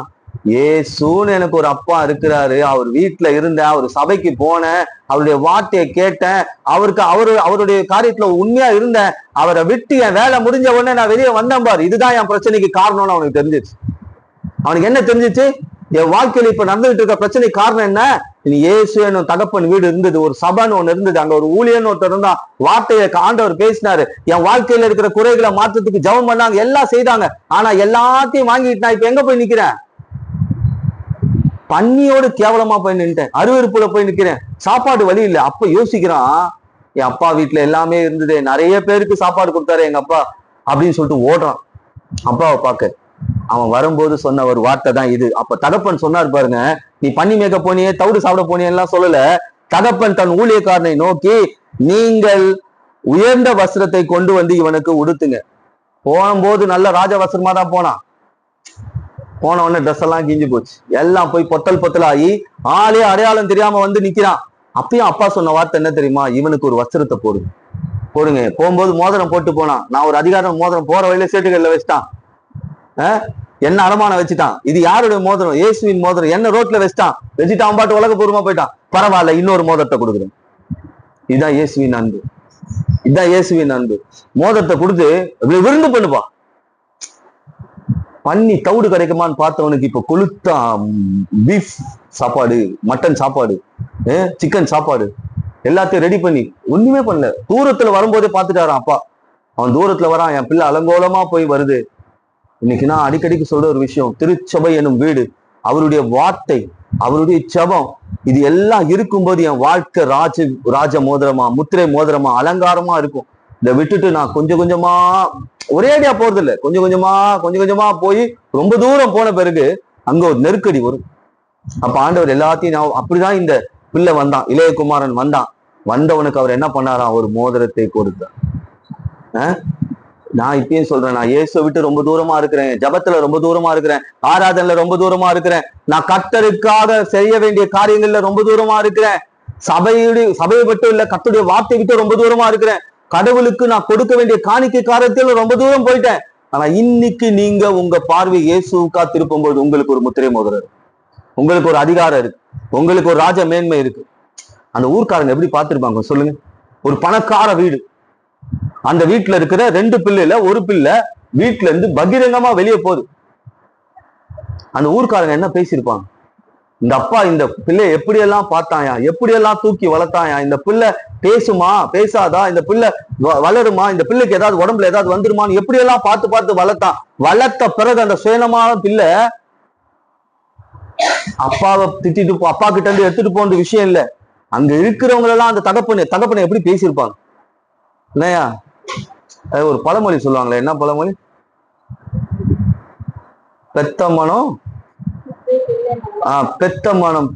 ஏசுன்னு எனக்கு ஒரு அப்பா இருக்கிறாரு, அவர் வீட்டுல இருந்தேன், அவர் சபைக்கு போனேன், அவருடைய வார்த்தையை கேட்டேன், அவருடைய காரியத்துல உண்மையா இருந்தேன், அவரை விட்டு என் வேலை முடிஞ்ச உடனே நான் வெளியே வந்தேன் பாரு, இதுதான் என் பிரச்சனைக்கு காரணம்னு அவனுக்கு தெரிஞ்சிச்சு. அவனுக்கு என்ன தெரிஞ்சிச்சு? என் வாழ்க்கையில இப்ப நடந்துகிட்டு இருக்க பிரச்சனை காரணம் என்ன? இயேசு என்னும் தகப்பன் வீடு இருந்தது, ஒரு சபைன்னு ஒண்ணு இருந்தது, அங்க ஒரு ஊழியன்னு ஒருத்தர் இருந்தா, வார்த்தையை ஆண்டவர் பேசினாரு, என் வாழ்க்கையில இருக்கிற குறைகளை மாற்றத்துக்கு ஜெபம் பண்ணாங்க, எல்லாம் செய்தாங்க, ஆனா எல்லாத்தையும் வாங்கிட்டு நான் இப்ப எங்க போய் நிக்கிறேன்? பன்னியோடு கேவலமா போய் நின்ட்டேன், அருவருப்புல போய் நிக்கிறேன், சாப்பாடு வழி இல்லை. அப்ப யோசிக்கிறான், என் அப்பா வீட்டுல எல்லாமே இருந்தது, நிறைய பேருக்கு சாப்பாடு கொடுத்தாரு எங்க அப்பா அப்படின்னு சொல்லிட்டு ஓடுறான் அப்பாவை பார்க்க. அவன் வரும்போது சொன்ன ஒரு வார்த்தை தான் இது. அப்ப தகப்பன் சொன்னார் பாருங்க, நீ பண்ணி மேய்க்க போனியே, தவிடு சாப்பிட போனியே எல்லாம் சொல்லல. தகப்பன் தன் ஊழியக்காரனை நோக்கி, நீங்கள் உயர்ந்த வஸ்திரத்தை கொண்டு வந்து இவனுக்கு உடுத்துங்க. போகும்போது நல்ல ராஜ வஸ்திரமா தான் போனான். போன உடனே ட்ரெஸ் எல்லாம் கிஞ்சி போச்சு, எல்லாம் போய் பொத்தலாகி ஆளே அடையாளம் தெரியாம வந்து நிக்கிறான். அப்பயும் அப்பா சொன்ன வார்த்தை என்ன தெரியுமா? இவனுக்கு ஒரு வஸ்திரத்தை போடுங்க. போகும்போது மோதிரம் போட்டு போனான். நான் ஒரு அதிகாரம் மோதிரம் போற வழியில சேட்டுகள்ல வச்சுட்டான், என்ன அடமானம் வச்சுட்டான். இது யாருடைய மோதிரம்? இயேசுவின் மோதிரம். என்ன ரோட்ல வச்சுட்டு அவன் பாட்டு உலகபூர்வமா போயிட்டான். பரவாயில்ல, இன்னொரு மோதிரத்தை கொடுக்குறேன். இதுதான் இயேசுவின் அன்பு, இதுதான் இயேசுவின் அன்பு. மோதிரத்தை கொடுத்து விருந்து பண்ணுப்பா. பண்ணி தவிடு கிடைக்குமான்னு பார்த்தவனுக்கு இப்ப கொளுத்தா பீஃப் சாப்பாடு, மட்டன் சாப்பாடு, சிக்கன் சாப்பாடு எல்லாத்தையும் ரெடி பண்ணி ஒண்ணுமே பண்ணல. தூரத்துல வரும்போதே பார்த்துட்டாரான் அப்பா. அவன் தூரத்துல வரான், என் பிள்ளை அலங்கோலமா போய் வருது. இன்னைக்கு நான் அடிக்கடிக்கு சொல்ற ஒரு விஷயம், திருச்சபை எனும் வீடு, அவருடைய வார்த்தை, அவருடைய ஜெபம், இது எல்லாம் இருக்கும்போது என் வாழ்க்கை ராஜ மோதிரமா, முத்திரை மோதிரமா, அலங்காரமா இருக்கும். இதை விட்டுட்டு நான் கொஞ்சம் கொஞ்சமா, ஒரே அடியா போறது இல்லை, கொஞ்சம் கொஞ்சமா போய் ரொம்ப தூரம் போன பிறகு அங்க ஒரு நெருக்கடி வரும். அப்ப ஆண்டவர் எல்லாத்தையும் அப்படிதான் இந்த பிள்ளை வந்தான், இளையகுமாரன் வந்தவனுக்கு அவர் என்ன பண்ணாராம்? ஒரு மோதிரத்தை கொடுத்தார். நான் இப்பயும் சொல்றேன், நான் இயேசுவை விட்டு ரொம்ப தூரமா இருக்கிறேன், ஜபத்துல ரொம்ப தூரமா இருக்கிறேன், ஆராதனைல ரொம்ப தூரமா இருக்கிறேன், நான் கர்த்தருக்காக செய்ய வேண்டிய காரியங்கள்ல ரொம்ப தூரமா இருக்கிறேன், சபையை விட்டு இல்ல, கர்த்தருடைய வார்த்தை விட்டு ரொம்ப தூரமா இருக்கிறேன், கடவுளுக்கு நான் கொடுக்க வேண்டிய காணிக்கை காரியத்துல ரொம்ப தூரம் போயிட்டேன். ஆனா இன்னைக்கு நீங்க உங்க பார்வை இயேசுக்கா திருப்பும்போது உங்களுக்கு ஒரு முத்திரை மோதிரம் இருக்கு, உங்களுக்கு ஒரு அதிகாரம் இருக்கு, உங்களுக்கு ஒரு ராஜ மேன்மை இருக்கு. அந்த ஊர்க்காரங்க எப்படி பார்த்திருப்பாங்க சொல்லுங்க? ஒரு பணக்கார வீடு, அந்த வீட்டுல இருக்கிற 2 பிள்ளைல ஒரு பிள்ளை வீட்டுல இருந்து பகிரங்கமா வெளியே போகுது. அந்த ஊர்க்காரங்க என்ன பேசியிருப்பாங்க? இந்த அப்பா இந்த பிள்ளைய எப்படியெல்லாம் பார்த்தாயா, எப்படியெல்லாம் தூக்கி வளர்த்தாயா, இந்த பிள்ளை பேசுமா பேசாதா, இந்த பிள்ளை வளருமா, இந்த பிள்ளைக்கு ஏதாவது உடம்புல ஏதாவது வந்துருமான்னு எப்படியெல்லாம் பார்த்து வளர்த்தான். வளர்த்த பிறகு அந்த சுயநமான பிள்ளை அப்பாவை திட்டிட்டு அப்பா கிட்ட இருந்து எடுத்துட்டு போன விஷயம் இல்ல, அங்க இருக்கிறவங்க எல்லாம் அந்த தகப்பனை எப்படி பேசியிருப்பாங்க இல்லையா? ஒரு பழமொழி சொல்லுவாங்களே, என்ன பழமொழி? பெத்த மனம்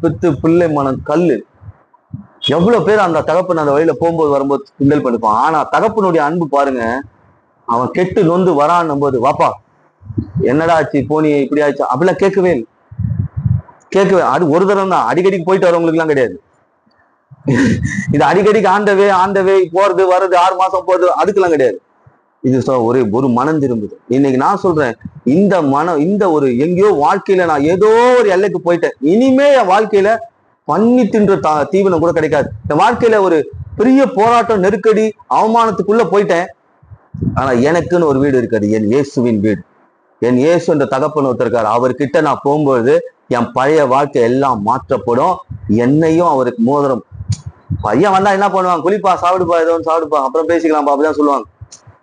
பெத்து பிள்ளை மனம் கல்லு. எவ்வளவு பேர் அந்த தகப்பன் அந்த வழியில போகும்போது வரும்போது கிண்டல் பண்ணிப்பான். ஆனா தகப்பனுடைய அன்பு பாருங்க, அவன் கெட்டு நொந்து வரான்னும் போது, வாப்பா என்னடா ஆச்சு, போனி இப்படி ஆச்சு அப்படிலாம் கேட்கவே அது ஒரு தரம் தான், அடிக்கடிக்கு போயிட்டு வரவங்களுக்கு எல்லாம் கிடையாது. இது அடிக்கடிக்கு ஆண்டவே போறது வர்றது 6 மாசம் போறது அதுக்கெல்லாம் கிடையாது. இது ஒரு மனம் திரும்புது. இன்னைக்கு நான் சொல்றேன், இந்த ஒரு எங்கேயோ வாழ்க்கையில நான் ஏதோ ஒரு எல்லைக்கு போயிட்டேன், இனிமே என் வாழ்க்கையில பண்ணி தின்ற தீவனம் கூட கிடைக்காது. என் வாழ்க்கையில ஒரு பெரிய போராட்டம், நெருக்கடி, அவமானத்துக்குள்ள போயிட்டேன். ஆனா எனக்குன்னு ஒரு வீடு இருக்காது, என் இயேசுவின் வீடு. என் இயேசு என்ற தகப்பன் ஒருத்தருக்காரு. அவர்கிட்ட நான் போகும்போது என் பழைய வாழ்க்கை எல்லாம் மாற்றப்படும். என்னையும் அவருக்கு மோதிரம். பையன் வந்தா என்ன பண்ணுவாங்க? குளிப்பா, சாப்பிடுப்பா, ஏதோ ஒன்று சாப்பிடுப்பா, அப்புறம் பேசிக்கலாம்ப்பா அப்படிதான் சொல்லுவாங்க.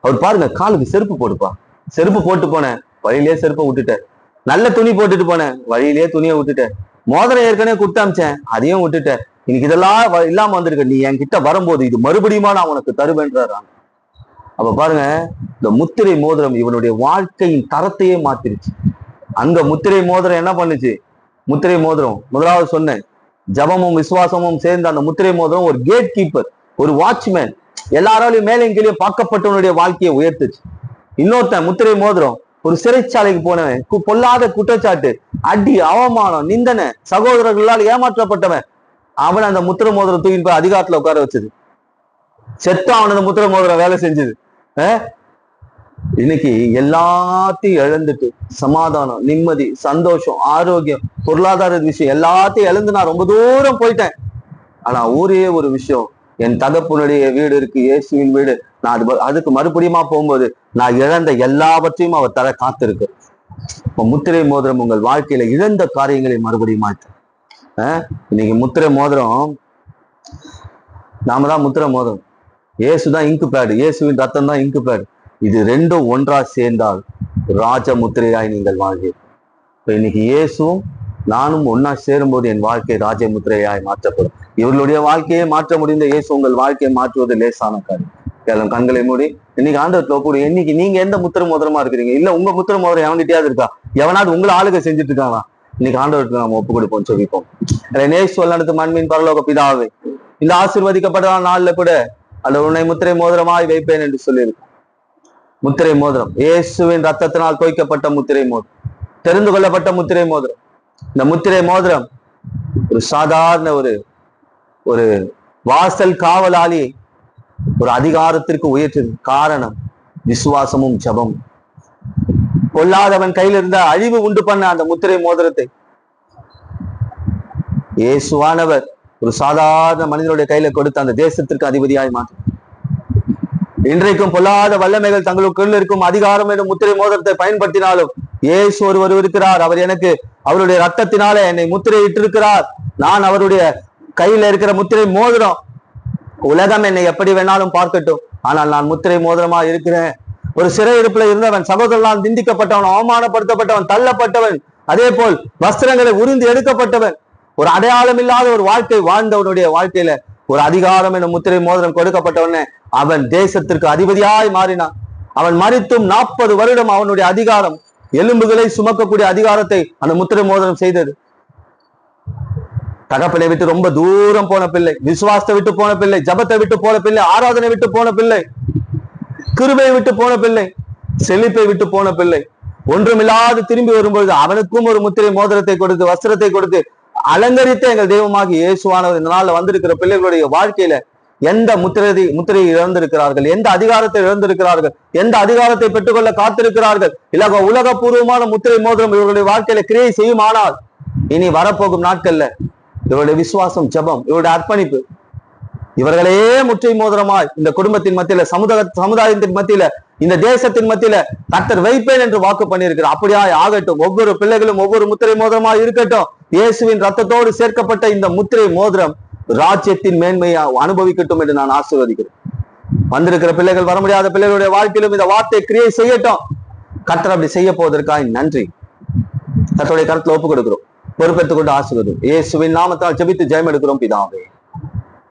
அவர் பாருங்க, காலுக்கு செருப்பு போட்டுப்பா, செருப்பு போட்டு போனேன், வழியிலேயே செருப்பை விட்டுட்டேன். நல்ல துணி போட்டுட்டு போனேன், வழியிலேயே துணியை விட்டுட்டேன். மோதிரம் ஏற்கனவே கொடுத்து அமிச்சேன், அதையும் விட்டுட்டேன். இன்னைக்கு இதெல்லாம் இல்லாம வந்திருக்க, நீ என்கிட்ட வரும்போது இது மறுபடியுமா நான் உனக்கு தருவேன்றான். அப்ப பாருங்க, இந்த முத்திரை மோதிரம் இவனுடைய வாழ்க்கையின் தரத்தையே மாத்திருச்சு. அங்க முத்திரை மோதிரம் என்ன பண்ணுச்சு? முத்திரை மோதிரம் முதலாவது சொன்னேன், ஜபமும் விசுவாசமும் சேர்ந்த அந்த முத்திரை மோதிரம் ஒரு கேட் கீப்பர், ஒரு வாட்ச்மேன், எல்லாராலையும் மேலையும் கீழே பார்க்கப்பட்டவனுடைய வாழ்க்கையை உயர்த்துச்சு. இன்னொருத்தன் முத்திரை மோதிரம் ஒரு சிறைச்சாலைக்கு போனவன், பொல்லாத குற்றச்சாட்டு, அடி, அவமானம், நிந்தனை, சகோதரர்களால் ஏமாற்றப்பட்டவன், அவன் அந்த முத்திரை மோதிரம் தூக்கி போய் அதிகாரத்துல உட்கார வச்சது. செத்தா அவனது முத்திரை மோதிரம் வேலை செஞ்சது. இன்னைக்கு எல்லாத்தையும் இழந்துட்டு சமாதானம், நிம்மதி, சந்தோஷம், ஆரோக்கியம், பொருளாதார விஷயம் எல்லாத்தையும் இழந்து நான் ரொம்ப தூரம் போயிட்டேன். ஆனா ஒரே ஒரு விஷயம், என் தகப்பனுடைய வீடு இருக்கு, இயேசுவின் வீடு. நான் அதுக்கு மறுபடியுமா போகும்போது நான் இழந்த எல்லாவற்றையும் அவர் தர காத்திருக்கு. இப்ப முத்திரை மோதிரம் உங்கள் வாழ்க்கையில இழந்த காரியங்களை மறுபடியும் மாற்று. இன்னைக்கு முத்திரை மோதிரம், நாம தான் முத்திரை மோதிரம், இயேசுதான் இங்கு பேடு, இயேசுவின் ரத்தம் தான் இங்கு பேடு. இது ரெண்டும் ஒன்றா சேர்ந்தால் ராஜ முத்திரையாய் நீங்கள் வாழ்வீர்கள். இப்ப இன்னைக்கு இயேசுவும் நானும் ஒன்னா சேரும்போது என் வாழ்க்கை ராஜ முத்திரையாய் மாற்றப்படும். இவர்களுடைய வாழ்க்கையை மாற்ற முடிந்த இயேசு உங்கள் வாழ்க்கையை மாற்றுவது லேசான காரியம். கேளும், கண்களை மூடி இன்னைக்கு ஆண்டவர்ல ஒப்பு. இன்னைக்கு நீங்க எந்த முத்திரை மோதிரமா இருக்கிறீங்க? இல்ல உங்க முத்திரை மோதிரம் எவன்கிட்டயாவது இருக்கா? எவனாவது உங்களை ஆளுகை செஞ்சுட்டு இருக்காங்களா? இன்னைக்கு ஆண்டவருக்கு நாம ஒப்பு கொடுப்போம், சொல்லிப்போம். நேசு நடத்து மண்மின் பரலோக பிதாவே, இந்த ஆசீர்வதிக்கப்பட்ட நாள்ல கூட அந்த உன்னை முத்திரை மோதிரமாய் வைப்பேன் என்று சொல்லியிருக்கேன். முத்திரை மோதிரம் இயேசுவின் ரத்தத்தினால் தோய்க்கப்பட்ட முத்திரை மோதிரம், தெரிந்து கொள்ளப்பட்ட முத்திரை மோதிரம். இந்த முத்திரை மோதிரம் ஒரு சாதாரண ஒரு வாசல் காவலாளி ஒரு அதிகாரத்திற்கு உயர்த்தது. காரணம் விசுவாசமும் ஜபம். பொல்லாதவன் கையில் இருந்த அழிவு உண்டு பண்ண அந்த முத்திரை மோதிரத்தை இயேசுவானவர் ஒரு சாதாரண மனிதனுடைய கையில கொடுத்து அந்த தேசத்திற்கு அதிபதியாய் மாற்ற. இன்றைக்கும் பொல்லாத வல்லமைகள் தங்களுக்குள் இருக்கும் அதிகாரம் எனும் முத்திரை மோதிரத்தை பயன்படுத்தினாலும் இயேசு ஒருவர் இருக்கிறார். அவர் எனக்கு அவருடைய ரத்தத்தினால என்னை முத்திரை இட்டிருக்கிறார். நான் அவருடைய கையில இருக்கிற முத்திரை மோதிரம். உலகம் என்னை எப்படி வேணாலும் பார்க்கட்டும், ஆனால் நான் முத்திரை மோதிரமா இருக்கிறேன். ஒரு சிறையிருப்புல இருந்தவன், சகோதரனால் நிந்திக்கப்பட்டவன், அவமானப்படுத்தப்பட்டவன், தள்ளப்பட்டவன், அதே போல் வஸ்திரங்களை உறிந்து எடுக்கப்பட்டவன், ஒரு அடையாளம் இல்லாத ஒரு வாழ்க்கை வாழ்ந்தவனுடைய வாழ்க்கையில ஒரு அதிகாரம் எனும் முத்திரை மோதிரம் கொடுக்கப்பட்டவனே அவன் தேசத்திற்கு அதிபதியாய் மாறினான். அவன் மரித்தும் 40 வருடம் அவனுடைய அதிகாரம், எலும்புகளை சுமக்கக்கூடிய அதிகாரத்தை அந்த முத்திரை மோதிரம் செய்தது. தகப்பனை விட்டு ரொம்ப தூரம் போன பிள்ளை, விசுவாசத்தை விட்டு போன பிள்ளை, ஜபத்தை விட்டு போன பிள்ளை, ஆராதனை விட்டு போன பிள்ளை, கிருபையை விட்டு போன பிள்ளை, செழிப்பை விட்டு போன பிள்ளை, ஒன்றுமில்லாது திரும்பி வரும்பொழுது அவனுக்கும் ஒரு முத்திரை மோதிரத்தை கொடுத்து, வஸ்திரத்தை கொடுத்து அலங்கரித்த எங்கள் தெய்வமாகி இயேசுவானவர் இந்த நாள்ல வந்திருக்கிற பிள்ளைகளுடைய வாழ்க்கையில எந்த முத்திரையை இழந்திருக்கிறார்கள், எந்த அதிகாரத்தை இழந்திருக்கிறார்கள், எந்த அதிகாரத்தை பெற்றுக்கொள்ள காத்திருக்கிறார்கள், உலகபூர்வமான முத்திரை மோதிரம் இவர்களுடைய வாழ்க்கையில கிரியை செய்யுமானால் இனி வரப்போகும் நாட்கள்ல இவருடைய விசுவாசம், ஜபம், இவருடைய அர்ப்பணிப்பு, இவர்களே முற்றை மோதிரமாய் இந்த குடும்பத்தின் மத்தியில, சமுதாயத்தின் மத்தியில, இந்த தேசத்தின் மத்தியில கர்த்தர் வைப்பேன் என்று வாக்கு பண்ணியிருக்கிறார். அப்படியாய் ஆகட்டும். ஒவ்வொரு பிள்ளைகளும் ஒவ்வொரு முத்திரை மோதிரமாய் இருக்கட்டும். இயேசுவின் ரத்தத்தோடு சேர்க்கப்பட்ட இந்த முத்திரை மோதிரம் ராஜ்யத்தின் மேன்மையை அனுபவிக்கட்டும் என்று நான் ஆசீர்வதிக்கிறேன். வந்திருக்கிற பிள்ளைகள், வர முடியாத பிள்ளைகளுடைய வாழ்க்கையிலும் இந்த வார்த்தை கிரியை செய்யட்டும். கர்த்தர் அப்படி செய்ய போவதற்காக நன்றி. கர்த்தருடைய கருத்துல ஒப்பு கொடுக்கிறோம். பொறுப்பெடுத்துக் கொண்டு ஆசீர்வதிக்கிறோம். இயேசுவின் நாமத்தால் ஜெபித்து ஜெயம் எடுக்கிறோம் பிதாவே.